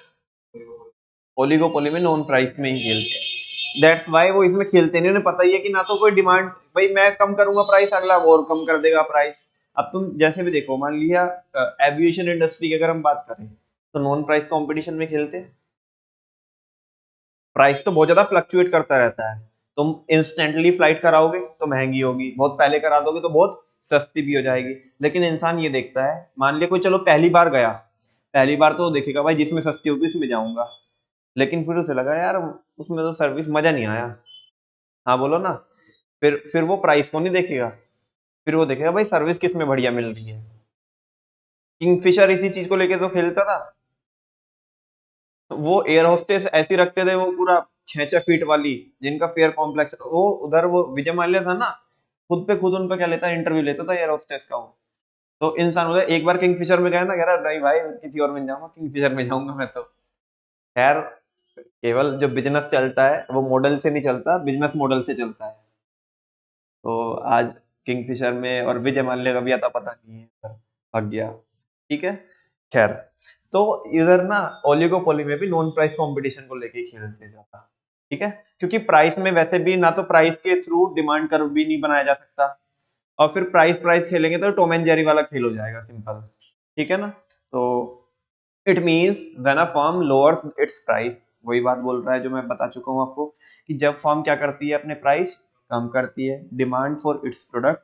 A: ओलिगोपोली में नॉन प्राइस में ही खेलते हैं। दैट्स वाई वो इसमें खेलते नहीं, उन्हें पता ही है कि ना तो कोई डिमांड, भाई मैं कम करूंगा प्राइस, अगला और कम कर देगा प्राइस। अब तुम जैसे भी देखो, मान लिया एविएशन इंडस्ट्री की अगर हम बात करें, तो नॉन प्राइस कंपटीशन में खेलते हैं। प्राइस तो बहुत ज्यादा फ्लक्चुएट करता रहता है। तुम इंस्टेंटली फ्लाइट कराओगे तो महंगी होगी, बहुत पहले करा दोगे तो बहुत सस्ती भी हो जाएगी। लेकिन इंसान ये देखता है, मान लिया कोई चलो पहली बार गया, पहली बार तो वो देखेगा भाई जिसमें सस्ती होगी उसमें जाऊंगा, लेकिन फिर उसे लगा यार उसमें तो सर्विस मजा नहीं आया। हाँ बोलो ना। फिर वो प्राइस को नहीं देखेगा, फिर वो देखेगा भाई सर्विस किस में बढ़िया मिल रही है। किंगफिशर इसी चीज को लेके तो खेलता था। वो एयर होस्टेस ऐसी रखते थे, वो पूरा 6-6 फीट वाली, जिनका फेयर कॉम्प्लेक्स, वो उधर वो विजय माल्या था ना, खुद पे खुद उनका क्या लेता, इंटरव्यू लेता था एयर होस्टेस का वो। तो इंसान बोला एक बार किंगफिशर में गया ना, कह रहा नहीं भाई किसी और में जाऊंगा, किंगफिशर में जाऊंगा मैं तो। खैर, केवल जो बिजनेस चलता है वो मॉडल से नहीं चलता, बिजनेस मॉडल से चलता है। तो आज किंगफिशर में और विजय माल्या का भी आता पता नहीं है, भाग गया। ठीक है। खैर, तो इधर ना ओलिगोपोली में भी नॉन प्राइस कंपटीशन को लेके खेलते जाता। ठीक है, क्योंकि प्राइस में वैसे भी ना तो प्राइस के थ्रू डिमांड कर्व भी नहीं बनाया जा सकता, और फिर प्राइस प्राइस खेलेंगे तो टॉम एंड जेरी वाला खेल हो जाएगा, सिंपल। ठीक है ना। तो it means when a firm lowers it's price, वही बात बोल रहा है जो मैं बता चुका हूँ आपको, कि जब फर्म क्या करती है, अपने प्राइस कम करती है, demand for its product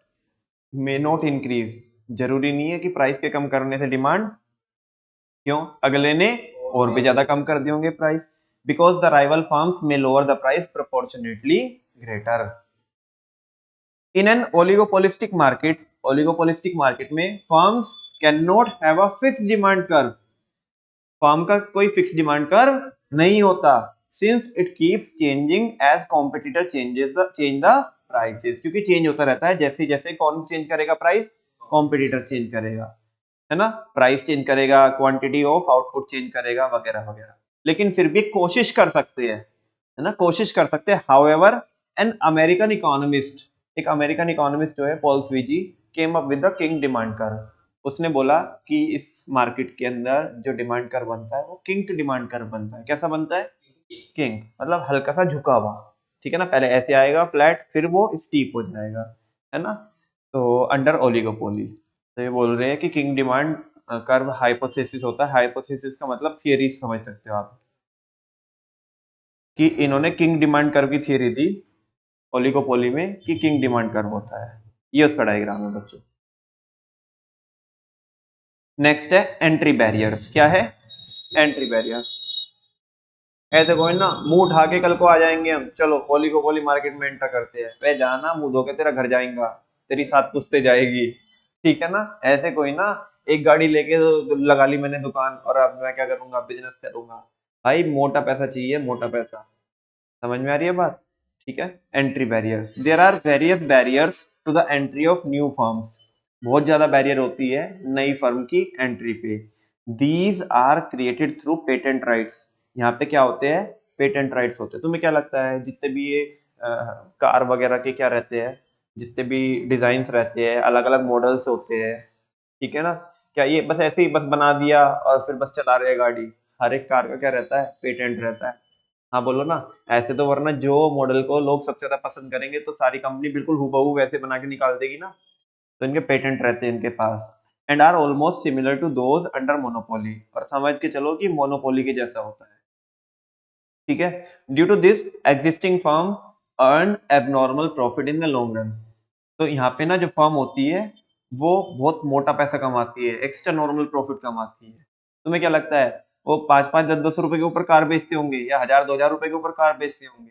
A: may not increase. जरूरी नहीं है कि प्राइस के कम करने से डिमांड, क्यों, अगले ने और भी ज्यादा कम कर दिए होंगे price, because the rival firms में lower the price proportionately greater. In an oligopolistic market में firms can not have a fix demand curve, firm का कोई फिक्स डिमांड कर्व नहीं होता, since it keeps changing as competitor change the prices, क्योंकि चेंज होता रहता है, जैसे जैसे कौन चेंज करेगा प्राइस, कॉम्पिटिटर चेंज करेगा, है ना, प्राइस चेंज करेगा, क्वांटिटी ऑफ आउटपुट चेंज करेगा, वगैरह वगैरह। लेकिन फिर भी कोशिश कर सकते हैं, है ना, कोशिश कर सकते हैं। हाउएवर, एन अमेरिकन इकोनॉमिस्ट, एक अमेरिकन इकोनॉमिस्ट जो है Paul Sweezy, came up with the king demand curve. उसने बोला कि इस मार्केट के अंदर जो डिमांड कर्व बनता है वो किंग डिमांड कर्व बनता है। कैसा बनता है, किंग, मतलब हल्का सा झुका हुआ। ठीक है ना, पहले ऐसे आएगा फ्लैट, फिर वो स्टीप हो जाएगा, है ना। तो अंडर ओलिगोपोली, तो ये बोल रहे हैं कि किंग डिमांड कर्व हाइपोथेसिस होता है। हाइपोथेसिस का मतलब थियरी समझ सकते हो आप, कि इन्होंने किंग डिमांड कर्व की थियरी दी ओलिगोपोली में, कि किंग डिमांड कर्व होता है। ये उसका डायग्राम है बच्चों। नेक्स्ट है एंट्री बैरियर्स। क्या है, एंट्री बैरियर्स। ऐसे कोई ना मुंह उठा के कल को आ जाएंगे हम, चलो ओलिगोपोली मार्केट में एंटर करते हैं, वे जाना मुंह धो के तेरा घर जाएगा, तेरी साथ पुछते जाएगी। ठीक है ना, ऐसे कोई ना एक गाड़ी लेके तो लगा ली मैंने दुकान, और अब मैं क्या करूंगा, बिजनेस करूंगा। भाई मोटा पैसा चाहिए, मोटा पैसा। समझ में आ रही है बात। ठीक है। Entry barriers, there are various barriers to the entry of new firms. बहुत ज्यादा बैरियर होती है नई फर्म की एंट्री पे। These are created through patent rights. यहाँ पे क्या होते हैं, पेटेंट राइट्स होते हैं। तुम्हें क्या लगता है जितने भी ये कार वगैरह के क्या रहते हैं, जितने भी डिजाइन रहते हैं, अलग अलग मॉडल्स होते हैं, ठीक है ना, क्या ये बस ऐसे ही बस बना दिया और फिर बस चला रहे गाड़ी। हर एक कार का क्या रहता है, पेटेंट रहता है। हाँ बोलो ना। ऐसे तो वरना जो मॉडल को लोग सबसे ज्यादा पसंद करेंगे तो सारी कंपनी बिल्कुल हूबहू वैसे बना के निकाल देगी ना। तो इनके पेटेंट रहते हैं इनके पास, and are almost similar to those under monopoly. और समझ के चलो कि मोनोपोली के जैसा होता है। ठीक है। Due to this existing firm earn abnormal profit in the long run. तो यहाँ पे ना जो फर्म होती है वो बहुत मोटा पैसा कमाती है, एक्स्ट्रा नॉर्मल प्रॉफिट कमाती है। तुम्हें क्या लगता है, वो 5-5 10-10 रुपए के ऊपर कार बेचते होंगे, या 1000-2000 रुपए के ऊपर कार बेचते होंगे।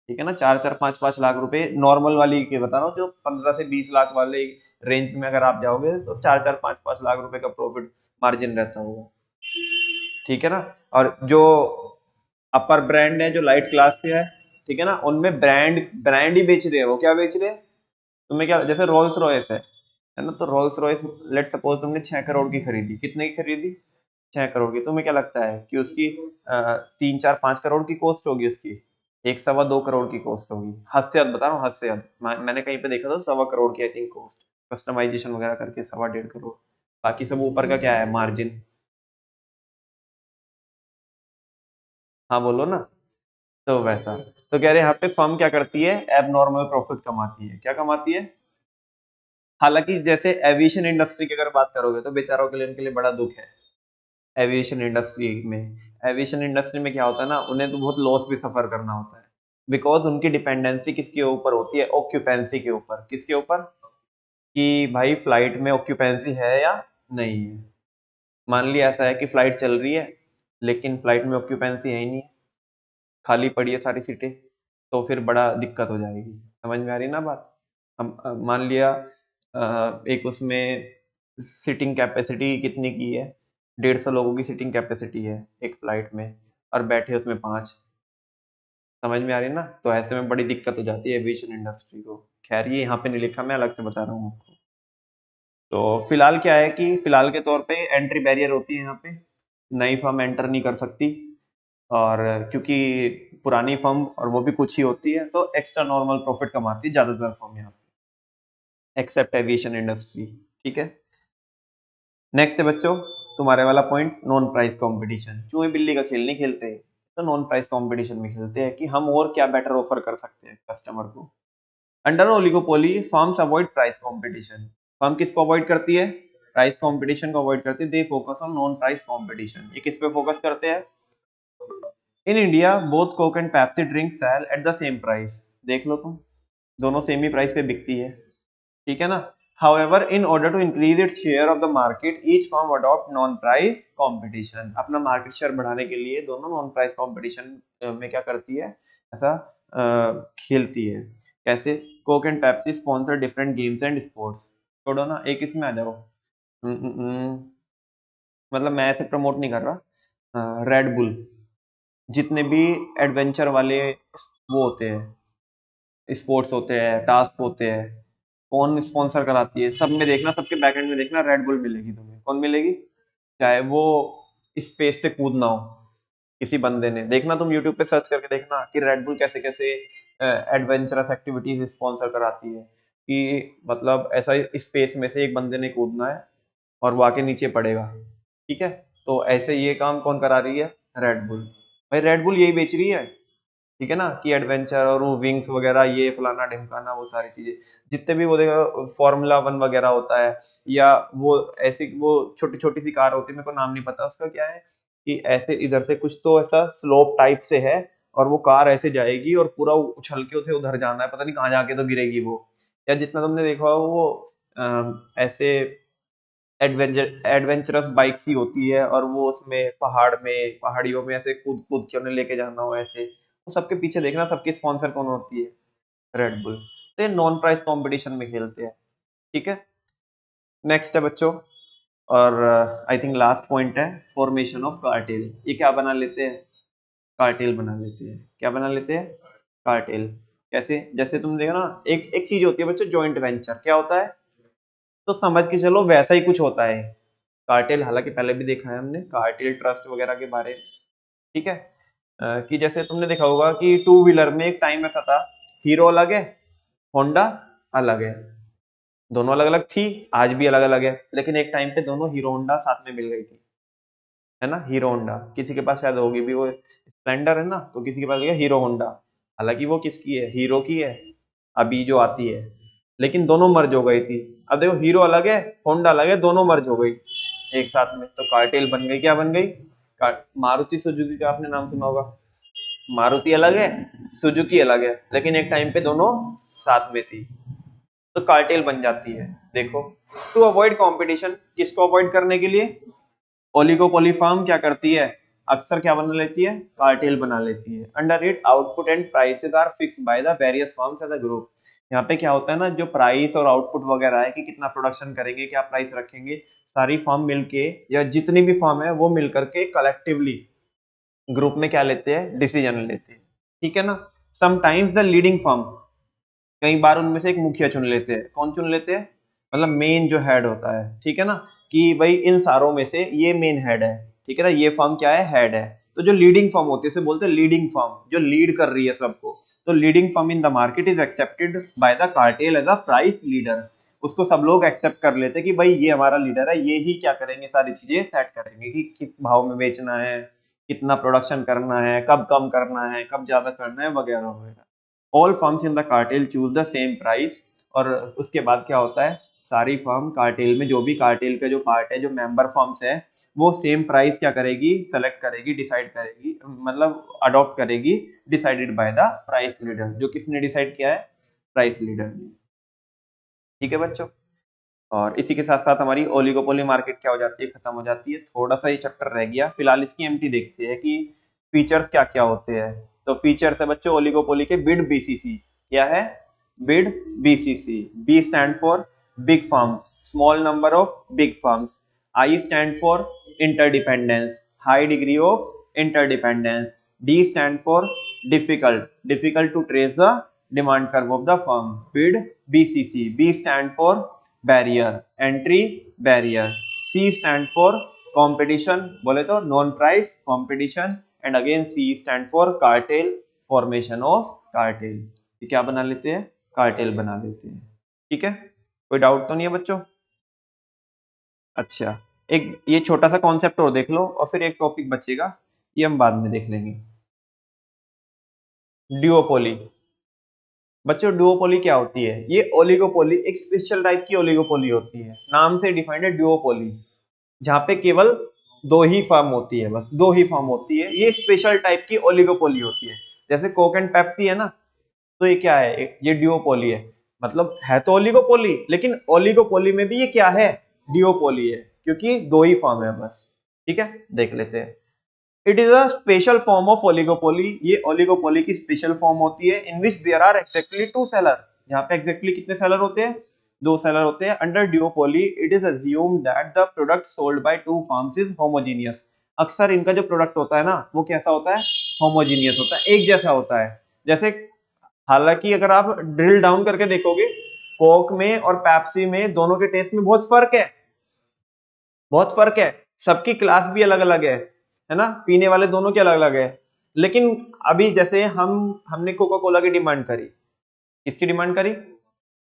A: ठीक है ना, 4-4 5-5 लाख रुपए नॉर्मल वाली के बता रहा हूँ, जो 15 से 20 लाख वाले रेंज में अगर आप जाओगे तो 4-4 5-5 लाख रुपए का प्रॉफिट मार्जिन रहता होगा। ठीक है ना। और जो अपर ब्रांड है, जो लाइट क्लास से है, ठीक है ना, उनमें ब्रांड ब्रांड ही बेच रहे हैं। वो क्या बेच रहे हैं, तुम्हें क्या, जैसे रोल्स रॉयस है ना, तो रोल्स रॉयस लेट सपोज तुमने 6 करोड़ की खरीदी, कितने की खरीदी, 6 करोड़ की। तुम्हें क्या लगता है कि उसकी 3-4-5 करोड़ की कॉस्ट होगी, उसकी 1-2 करोड़ की कॉस्ट होगी। हद से हद बता रहा हूँ, हद से हद। मैंने कहीं पे देखा था 1.25 करोड़ की आई थिंक कॉस्ट, कस्टमाइजेशन वगैरह करके 1.25 करोड़। बाकी सब ऊपर का क्या है, मार्जिन। हाँ बोलो ना। तो वैसा, तो कह रहे हैं यहाँ पे फर्म क्या करती है, एबनॉर्मल प्रॉफिट कमाती है। क्या कमाती है, हालांकि जैसे एविएशन इंडस्ट्री की अगर बात करोगे तो बेचारों के लिए, उनके लिए बड़ा दुख है एविएशन इंडस्ट्री में। एविएशन इंडस्ट्री में क्या होता है ना, उन्हें तो बहुत लॉस भी सफर करना होता है, बिकॉज उनकी डिपेंडेंसी किसके ऊपर होती है, ऑक्यूपेंसी के ऊपर। किसके ऊपर? कि भाई फ्लाइट में ऑक्यूपेंसी है या नहीं है। मान लिया ऐसा है कि फ्लाइट चल रही है लेकिन फ्लाइट में ऑक्यूपेंसी है ही नहीं, खाली पड़ी है सारी सीटें, तो फिर बड़ा दिक्कत हो जाएगी। समझ में आ रही ना बात? हम मान लिया एक उसमें सीटिंग कैपेसिटी कितनी की है, 150 लोगों की सीटिंग कैपेसिटी है एक फ्लाइट में, और बैठे उसमें 5। समझ में आ रही ना? तो ऐसे में बड़ी दिक्कत हो जाती है एविएशन इंडस्ट्री को। खैर ये यहाँ पे नहीं लिखा, मैं अलग से बता रहा हूँ आपको। तो फिलहाल क्या है कि फिलहाल के तौर पे एंट्री बैरियर होती है यहाँ पे, नई फर्म एंटर नहीं कर सकती, और क्योंकि पुरानी फर्म और वो भी कुछ ही होती है तो एक्स्ट्रा नॉर्मल प्रॉफिट कमाती है ज्यादातर फर्म यहाँ पे, एक्सेप्ट एविएशन इंडस्ट्री। ठीक है, नेक्स्ट है बच्चों तुम्हारे वाला पॉइंट, नॉन प्राइस कंपटीशन। चूहे बिल्ली का खेल नहीं खेलते, तो नॉन प्राइस कंपटीशन में खेलते हैं कि हम और क्या बेटर ऑफर कर सकते हैं कस्टमर को। Under oligopoly firms avoid price competition. Firm किसको अवॉइड करती है? प्राइस कंपटीशन को अवॉइड करती है। They focus on non price competition. ये किस पे फोकस करते हैं? In India both Coke and Pepsi drink sell at the same price. देख लो तुम, दोनों सेम ही प्राइस पे बिकती है, ठीक है ना। However, in order to increase its share of the market, each firm adopt non-price competition. अपना मार्केट शेयर बढ़ाने के लिए दोनों नॉन प्राइस कंपटीशन में क्या करती है, ऐसा खेलती है। कैसे? Coke and Pepsi sponsor different games and sports. छोड़ो ना, एक इसमें आ जाओ। मतलब मैं ऐसे प्रमोट नहीं कर रहा। रेड बुल, जितने भी एडवेंचर वाले वो होते हैं, स्पोर्ट्स होते हैं, टास्क होते हैं, कौन स्पॉन्सर कराती है? सब में देखना, सबके बैकएंड में देखना, रेड बुल मिलेगी तुम्हें। कौन मिलेगी? चाहे वो स्पेस से कूदना हो, किसी बंदे ने, देखना तुम यूट्यूब पे सर्च करके देखना कि रेड बुल कैसे कैसे एडवेंचरस एक्टिविटीज स्पॉन्सर कराती है, कि मतलब ऐसा स्पेस में से एक बंदे ने कूदना है और वो आके नीचे पड़ेगा, ठीक है। तो ऐसे ये काम कौन करा रही है? Red bull. भाई रेड बुल यही बेच रही है, ठीक है ना, कि एडवेंचर और वो विंग्स वगैरह, ये फलाना ढिमकाना, वो सारी चीजें जितने भी वो देखो फॉर्मूला 1 वगैरह होता है, या वो ऐसी वो छोटी छोटी सी कार होती है, मेरे को नाम नहीं पता उसका क्या है, कि ऐसे इधर से कुछ तो ऐसा स्लोप टाइप से है, और वो कार ऐसे जाएगी और पूरा उछल के उसे उधर जाना है, पता नहीं कहाँ जाके तो गिरेगी वो। या जितना तुमने देखा हो वो ऐसे एडवेंचरस बाइक सी होती है, और वो उसमें पहाड़ियों में ऐसे कूद कूद के उन्हें लेके जाना हो ऐसे, तो सबके पीछे देखना सबकी स्पॉन्सर कौन होती है? Red bull. तो ये नॉन प्राइस कंपटीशन में खेलते हैं, ठीक है। नेक्स्ट है बच्चों, और आई थिंक लास्ट पॉइंट है, फॉर्मेशन ऑफ कार्टेल। ये क्या बना लेते हैं? कार्टेल बना लेते हैं। क्या बना लेते हैं? कार्टेल। कैसे? जैसे तुम देखो ना, एक एक चीज होती है बच्चों, जॉइंट वेंचर। क्या होता है? तो समझ के चलो वैसा ही कुछ होता है कार्टेल। हालांकि पहले भी देखा है हमने कार्टेल ट्रस्ट वगैरह के बारे में, ठीक है। कि जैसे तुमने देखा होगा कि टू व्हीलर में एक टाइम ऐसा था, हीरो अलग है, होंडा अलग है, दोनों अलग अलग थी, आज भी अलग अलग है, लेकिन एक टाइम पे दोनों हीरो होंडा साथ में मिल गई थी, है ना। हीरो होंडा, किसी के पास शायद होगी भी, वो स्प्लेंडर है ना, तो किसी के पास गया हीरो होंडा। हालांकि वो किसकी है? हीरो की है, अभी जो आती है, लेकिन दोनों मर्ज हो गई थी। अब देखो, हीरो अलग है, होंडा अलग है, दोनों मर्ज हो गई एक साथ में, तो कार्टेल बन गई। क्या बन गई? मारुति सुजुकी का आपने नाम सुना होगा, मारुति अलग है, सुजुकी अलग है, लेकिन एक टाइम पे दोनों साथ में थी, तो कार्टेल बन जाती है। देखो, टू अवॉइड कंपटीशन, किसको अवॉइड करने के लिए? ओलिगोपोली फर्म क्या करती है? अक्सर क्या बना लेती है? कार्टेल बना लेती है। Under it output and prices are fixed by the various firms as a group. यहाँ पे क्या होता है ना, जो प्राइस और आउटपुट वगैरह है, कि कितना प्रोडक्शन करेंगे, क्या प्राइस रखेंगे, सारी फर्म मिलके, या जितनी भी फर्म है वो मिलकर के कलेक्टिवली ग्रुप में क्या लेते हैं? डिसीजन लेते हैं, ठीक है ना। समटाइम्स द लीडिंग फर्म, कई बार उनमें से एक मुखिया चुन लेते हैं। कौन चुन लेते हैं? मतलब मेन जो हेड होता है, ठीक है ना, कि भाई इन सारों में से ये मेन हेड है, ठीक है ना, ये फर्म क्या है? हेड है। तो जो लीडिंग फर्म होती है उसे बोलते हैं लीडिंग फर्म, जो लीड कर रही है सबको। तो leading firm in the market is accepted by the cartel as a price leader. उसको सब लोग एक्सेप्ट कर लेते हैं कि भाई ये हमारा लीडर है, ये ही क्या करेंगे, सारी चीजें सेट करेंगे, कि किस भाव में बेचना है, कितना प्रोडक्शन करना है, कब कम करना है, कब ज्यादा करना है, वगैरह वगैरह। All firms in the cartel choose the same price. और उसके बाद क्या होता है? सारी फर्म कार्टेल में, जो भी कार्टेल का जो पार्ट है, जो मेंबर फर्म्स है, वो सेम प्राइस क्या करेगी, सेलेक्ट करेगी, डिसाइड करेगी, मतलब अडॉप्ट करेगी, decided by the price leader. जो किसने डिसाइड किया है, प्राइस लीडर ने। ठीक है बच्चों, और इसी के साथ साथ हमारी ओलिगोपोली मार्केट क्या हो जाती है, खत्म हो जाती है। थोड़ा सा ये चैप्टर रह गया, फिलहाल इसकी एमटी देखते हैं कि फीचर्स क्या क्या होते हैं। तो फीचर्स है बच्चों ओलिगोपोली के, बिड बीसीसी। क्या है, bid BCC. B stand for big farms, small number of big farms. I stand for interdependence, high degree of interdependence. D stand for difficult, difficult to trace the demand curve of the firm, bid BCC. B stand for barrier, entry barrier. C stand for competition, बोले तो non price competition, and again C stand for cartel, formation of cartel। ये क्या बना लेते हैं, कार्टेल बना लेते हैं। ठीक है, कोई डाउट तो नहीं है बच्चों? अच्छा, एक ये छोटा सा कॉन्सेप्ट और देख लो, और फिर एक टॉपिक बचेगा, ये हम बाद में देख लेंगे। ड्यूओपोली। बच्चों ड्यूओपोली क्या होती है, ये ओलिगोपोली एक स्पेशल टाइप की ओलिगोपोली होती है, नाम से डिफाइंड है ड्यूओपोली, जहां पे केवल दो ही फर्म होती है, बस दो ही फर्म होती है। ये स्पेशल टाइप की ओलिगोपोली होती है। जैसे कोक एंड पेप्सी है ना, तो ये क्या है, ये ड्यूओपोली है। मतलब है तो ओलिगोपोली, लेकिन ओलिगोपोली में भी ये क्या है, ड्यूओपोली है, क्योंकि दो ही फर्म है बस। ठीक है, देख लेते हैं। It is a special form of oligopoly, ये ओलिगोपोली की स्पेशल फॉर्म होती है, in which there are exactly two seller, जहां पे एक्जेक्टली कितने सेलर होते हैं, दो सेलर होते हैं। Under duopoly it is assumed that the product sold by two firms is homogeneous. अक्सर इनका जो प्रोडक्ट होता है ना, वो कैसा होता है, होमोजेनियस होता है, एक जैसा होता है। जैसे हालांकि अगर आप ड्रिल डाउन करके देखोगे, कोक में और पेप्सी में दोनों के टेस्ट में बहुत फर्क है, बहुत फर्क है। सबकी क्लास भी अलग अलग है ना, पीने वाले दोनों के अलग अलग है। लेकिन अभी जैसे हमने कोका कोला की डिमांड करी, किसकी डिमांड करी,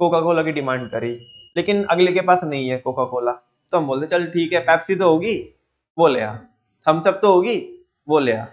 A: कोका कोला की डिमांड करी, लेकिन अगले के पास नहीं है कोका कोला, तो हम बोलते चल ठीक है, पेप्सी तो होगी, वो ले आ, थम्स अप तो होगी, वो ले आ।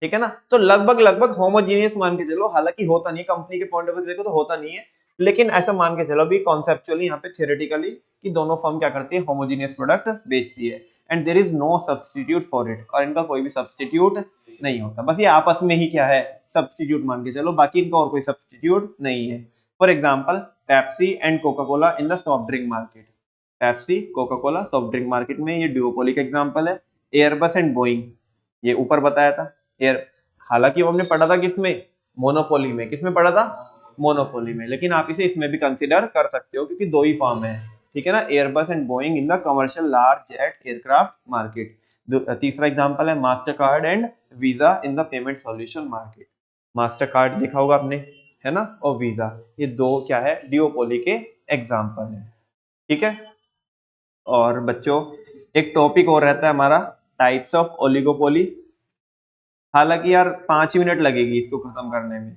A: ठीक है ना, तो लगभग लगभग होमोजीनियस मान के चलो, हालांकि होता नहीं, कंपनी के पॉइंट ऑफ व्यू से देखो तो होता नहीं है, लेकिन ऐसा मान के चलो भी कॉन्सेप्चुअली, यहाँ पे थियोरेटिकली, कि दोनों फर्म क्या करती है, होमोजीनियस प्रोडक्ट बेचती है, and there is no substitute for it, और इनका कोई भी सब्स्टिट्यूट नहीं होता, बस ये आपस में ही क्या है, सब्स्टिट्यूट मान के चलो, बाकी इनका और कोई सब्स्टिट्यूट नहीं है। For example Pepsi and Coca Cola in the soft drink market, Pepsi Coca Cola soft drink market में, ये ड्यूओपोली का एग्जांपल है। एयरबस एंड बोइंग, ये ऊपर बताया था, एयर, हालांकि वो हमने पढ़ा था किसमें, मोनोपोली में, किसमें पढ़ा था, मोनोपोली में, लेकिन आप इसे इसमें भी कंसीडर कर सकते हो, क्योंकि दो ही फर्म है। ठीक है ना, Airbus and Boeing in the commercial large jet aircraft market. तीसरा एग्जांपल है master card and visa in the payment solution market. Master card देखा होगा आपने, है ना, और वीजा, ये दो क्या है, ड्यूओपोली के एग्जांपल है। ठीक है, और बच्चों एक टॉपिक और रहता है हमारा, टाइप्स ऑफ ओलिगोपोली। हालांकि यार 5 मिनट लगेगी इसको खत्म करने में,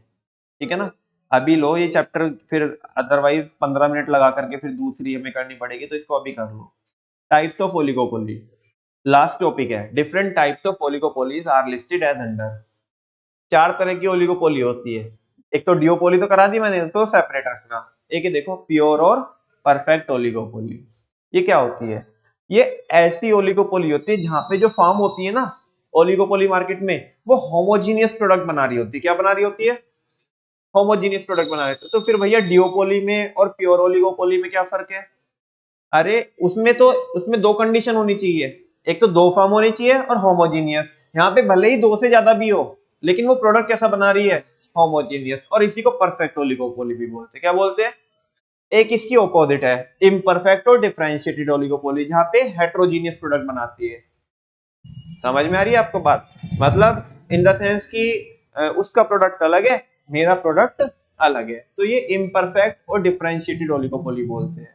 A: ठीक है ना, अभी लो ये चैप्टर, फिर अदरवाइज 15 मिनट लगा करके फिर दूसरी हमें करनी पड़ेगी, तो इसको अभी कर लो। Types of oligopoly, last topic है। Different types of oligopolies are listed as under. चार तरह की ओलिगोपोली होती है। एक तो डिओपोली तो करा दी मैंने, उसको सेपरेट रखना। एक ये देखो प्योर और परफेक्ट ओलिगोपोली। ये क्या होती है, ये ऐसी ओलिगोपोली होती है जहां पे जो फार्म होती है ना ओलिगोपोली मार्केट में, वो होमोजीनियस प्रोडक्ट बना रही होती है। क्या बना रही होती है, होमोजीनियस प्रोडक्ट बना रहे थे। तो फिर भैया डिओपोली में और प्योर ओलिगोपोली में क्या फर्क है, अरे उसमें तो, उसमें दो कंडीशन होनी चाहिए, एक तो दो फॉर्म होनी चाहिए और होमोजीनियस। यहाँ पे भले ही दो से ज्यादा भी हो, लेकिन वो प्रोडक्ट कैसा बना रही है, होमोजीनियस। और इसी को परफेक्ट ओलिगोपोली भी बोलते हैं। क्या बोलते हैं, एक इसकी ऑपोजिट है इम्परफेक्ट और डिफरेंशिएटेड ओलिगोपोली, जहाँ पे हेट्रोजीनियस प्रोडक्ट बनाती है। समझ में आ रही है आपको बात, मतलब इन द सेंस कि उसका प्रोडक्ट अलग है, मेरा प्रोडक्ट अलग है, तो ये इम्परफेक्ट और डिफरेंशिएटेड ओलिगोपोली बोलते हैं।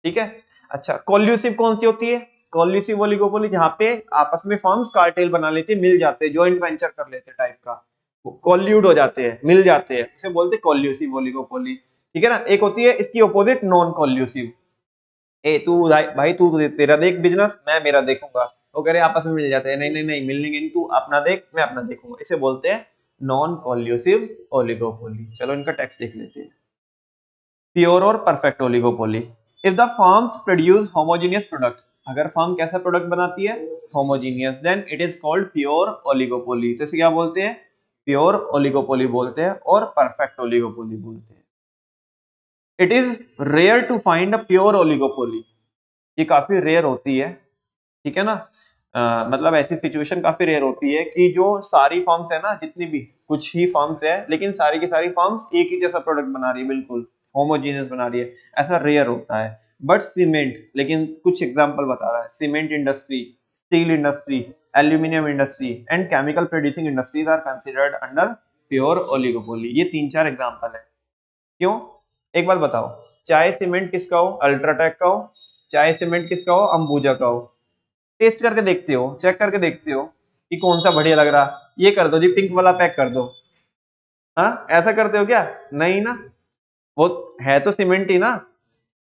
A: ठीक है, अच्छा कोल्यूसिव कौन सी होती है, कोल्यूसिव ओलिगोपोली जहां पे आपस में फर्म्स कार्टेल बना लेते हैं, मिल जाते हैं, जॉइंट वेंचर कर लेते हैं टाइप का, कोल्यूड हो जाते हैं, मिल जाते हैं, उसे बोलते हैं कोल्यूसिव ओलिगोपोली। ठीक है ना, एक होती है इसकी ऑपोजिट नॉन कोल्यूसिव, ए तू भाई तू तेरा देख बिजनेस, मैं मेरा देखूंगा, वो कह रहे आपस में मिल जाते हैं, नहीं नहीं नहीं मिलने नहीं, तू अपना देख मैं अपना देखूंगा, इसे बोलते हैं नॉन कोल्यूसिव ओलिगोपोली। चलो इनका टेक्स्ट देख लेते हैं। प्योर और perfect oligopoly, if the firms produce homogeneous product, अगर फर्म कैसा प्रोडक्ट बनाती है, homogeneous, then it is called pure oligopoly. तो इसे क्या बोलते हैं, प्योर ओलिगोपोली बोलते हैं और परफेक्ट ओलिगोपोली बोलते हैं। It is rare to find a pure oligopoly, ये काफी रेयर होती है, ठीक है ना। मतलब ऐसी सिचुएशन काफी रेयर होती है कि जो सारी फर्म्स है ना, जितनी भी, कुछ ही फर्म्स है लेकिन सारी की सारी फर्म्स एक ही जैसा प्रोडक्ट बना रही है, बिल्कुल होमोजेनियस बना रही है, ऐसा रेयर होता है। बट सीमेंट, लेकिन कुछ एग्जांपल बता रहा है, cement industry, steel industry, aluminium industry and chemical producing industries are considered under pure oligopoly. ये 3-4 एग्जांपल है। क्यों, एक बात बताओ, चाहे सीमेंट किसका हो, अल्ट्राटेक का हो, चाहे सीमेंट किसका हो, अंबुजा का हो, टेस्ट करके देखते हो, चेक करके देखते हो कि कौन सा बढ़िया लग रहा, ये कर दो जी, पिंक वाला पैक कर दो। हाँ, ऐसा करते हो क्या, नहीं ना, वो है तो सीमेंट ही ना।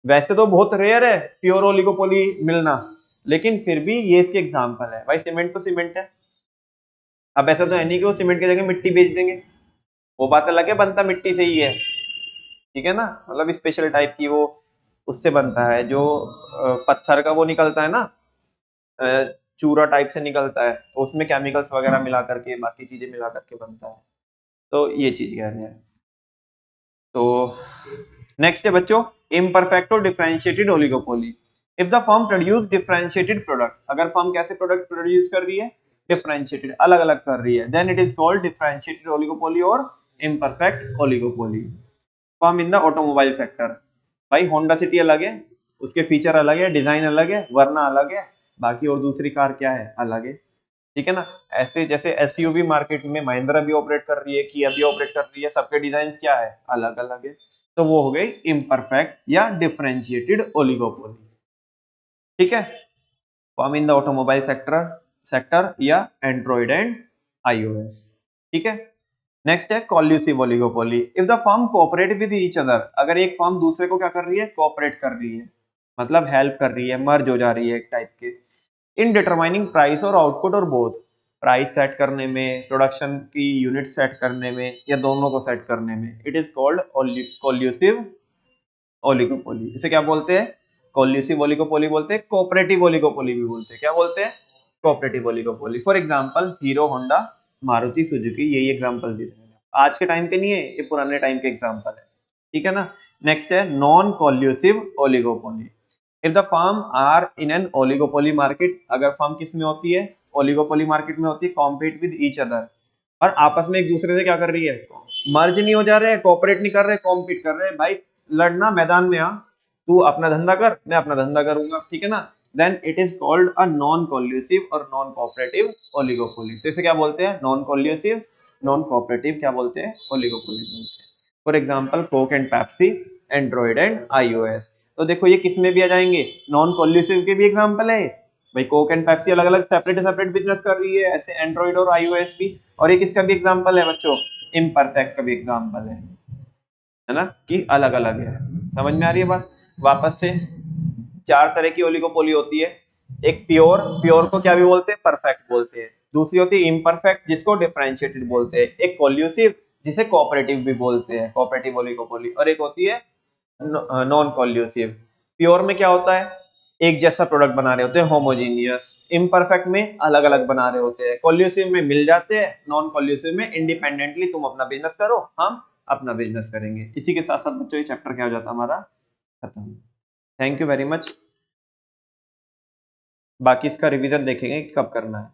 A: वैसे तो बहुत रेयर है प्योर ओलिगोपोली मिलना, लेकिन फिर भी ये इसके एग्जांपल है भाई, सीमेंट तो सीमेंट है। अब ऐसा तो है नहीं कि वो सीमेंट की जगह मिट्टी बेच देंगे, वो बात अलग है, बनता मिट्टी से ही है, ठीक है ना, मतलब स्पेशल टाइप की वो उससे बनता है, जो पत्थर का वो निकलता है ना, चूरा टाइप से निकलता है, तो उसमें केमिकल्स वगैरह मिला करके, बाकी चीजें मिला करके बनता है। तो ये चीज कह रहे हैं। तो नेक्स्ट है बच्चों, इम्परफेक्ट और differentiated oligopoly. If the firm produce differentiated product, अगर फर्म कैसे प्रोडक्ट प्रोड्यूस कर रही है, डिफरेंशिएटेड, अलग अलग कर रही है, then it is called differentiated oligopoly और imperfect oligopoly. Firm in the automobile sector, भाई होंडा सिटी अलग है, उसके फीचर अलग है, डिजाइन अलग है, वरना अलग है, बाकी और दूसरी कार क्या है, अलग है, ठीक है ना। ऐसे जैसे एसयूवी मार्केट में महिंद्रा भी ऑपरेट कर रही है, किया भी ऑपरेट कर रही है, सबके डिजाइन क्या है, अलग अलग है। तो वो हो गई इम्परफेक्ट या डिफरेंशिएटेड ओलिगोपोली, ठीक है। Firm in the automobile sector sector या एंड्रॉइड एंड आईओएस, ठीक है। नेक्स्ट है collusive oligopoly. If the firm cooperate with each other, अगर एक फर्म दूसरे को क्या कर रही है, कोऑपरेट कर रही है, मतलब हेल्प कर रही है, मर्ज हो जा रही है एक टाइप के, इन डिटरमाइनिंग प्राइस और आउटपुट और बोथ, प्राइस सेट करने में, प्रोडक्शन की यूनिट सेट करने में, या दोनों को सेट करने में, इट इज कॉल्ड कॉल्यूसिव ओलिगोपोली। इसे क्या बोलते हैं, कॉल्यूसिव ओलिगोपोली बोलते हैं, कोऑपरेटिव ओलिगोपोली भी बोलते हैं, क्या बोलते हैं, cooperative oligopoly. For example hero Honda, Maruti Suzuki, यही एग्जांपल दिए मैंने, आज के टाइम पे नहीं है, ये पुराने टाइम के एग्जांपल है, ठीक है ना। नेक्स्ट है non collusive oligopoly. If the firm are in an oligopoly market, अगर फर्म किस में होती है, ओलिगोपोली मार्केट में होती है, कॉम्पीट विद ईच अदर, और आपस में एक दूसरे से क्या कर रही है, मर्ज नहीं हो जा रहे हैं, कोऑपरेट नहीं कर रहे, कॉम्पीट कर रहे हैं, भाई लड़ना मैदान में आ, तू अपना धंधा कर, मैं अपना धंधा करूंगा, ठीक है ना। Then it is called a non collusive और नॉन कोऑपरेटिव ओलिगोपोली। तो इसे क्या बोलते हैं, नॉन कॉल्यूसिव, नॉन कोऑपरेटिव क्या बोलते हैं, ओलिगोपोली बोलते हैं। For example Coke and Pepsi, Android and iOS. तो देखो ये किस में भी आ जाएंगे, नॉन कॉल्यूसिव के भी एग्जांपल है भाई, कोक एंड पेप्सी अलग अलग सेपरेट सेपरेट बिजनेस कर रही है, ऐसे एंड्रॉइड और आईओएस भी, और ये किसका भी एग्जांपल है बच्चों, इम्परफेक्ट का भी एग्जांपल है ना, कि अलग अलग है। समझ में आ रही है बात। वापस से 4 तरह की ओलिगोपोली होती है, एक प्योर, प्योर को क्या भी बोलते हैं, परफेक्ट बोलते हैं, दूसरी होती है इम्परफेक्ट जिसको डिफरेंशिएटेड बोलते हैं, एक कॉल्यूसिव जिसे कोऑपरेटिव भी बोलते हैं, कोऑपरेटिव ओलिगोपोली, और एक होती है नॉन कॉल्यूसिव। प्योर में क्या होता है, एक जैसा प्रोडक्ट बना रहे होते हैं, होमोजीनियस। इम्परफेक्ट में अलग अलग बना रहे होते हैं। कॉल्यूसिव में मिल जाते हैं, नॉन कॉल्यूसिव में इंडिपेंडेंटली तुम अपना बिजनेस करो, हम अपना बिजनेस करेंगे। इसी के साथ साथ बच्चों ये चैप्टर क्या हो जाता है हमारा खत्म। Thank you very much. बाकी इसका रिवीजन देखेंगे कि कब करना है।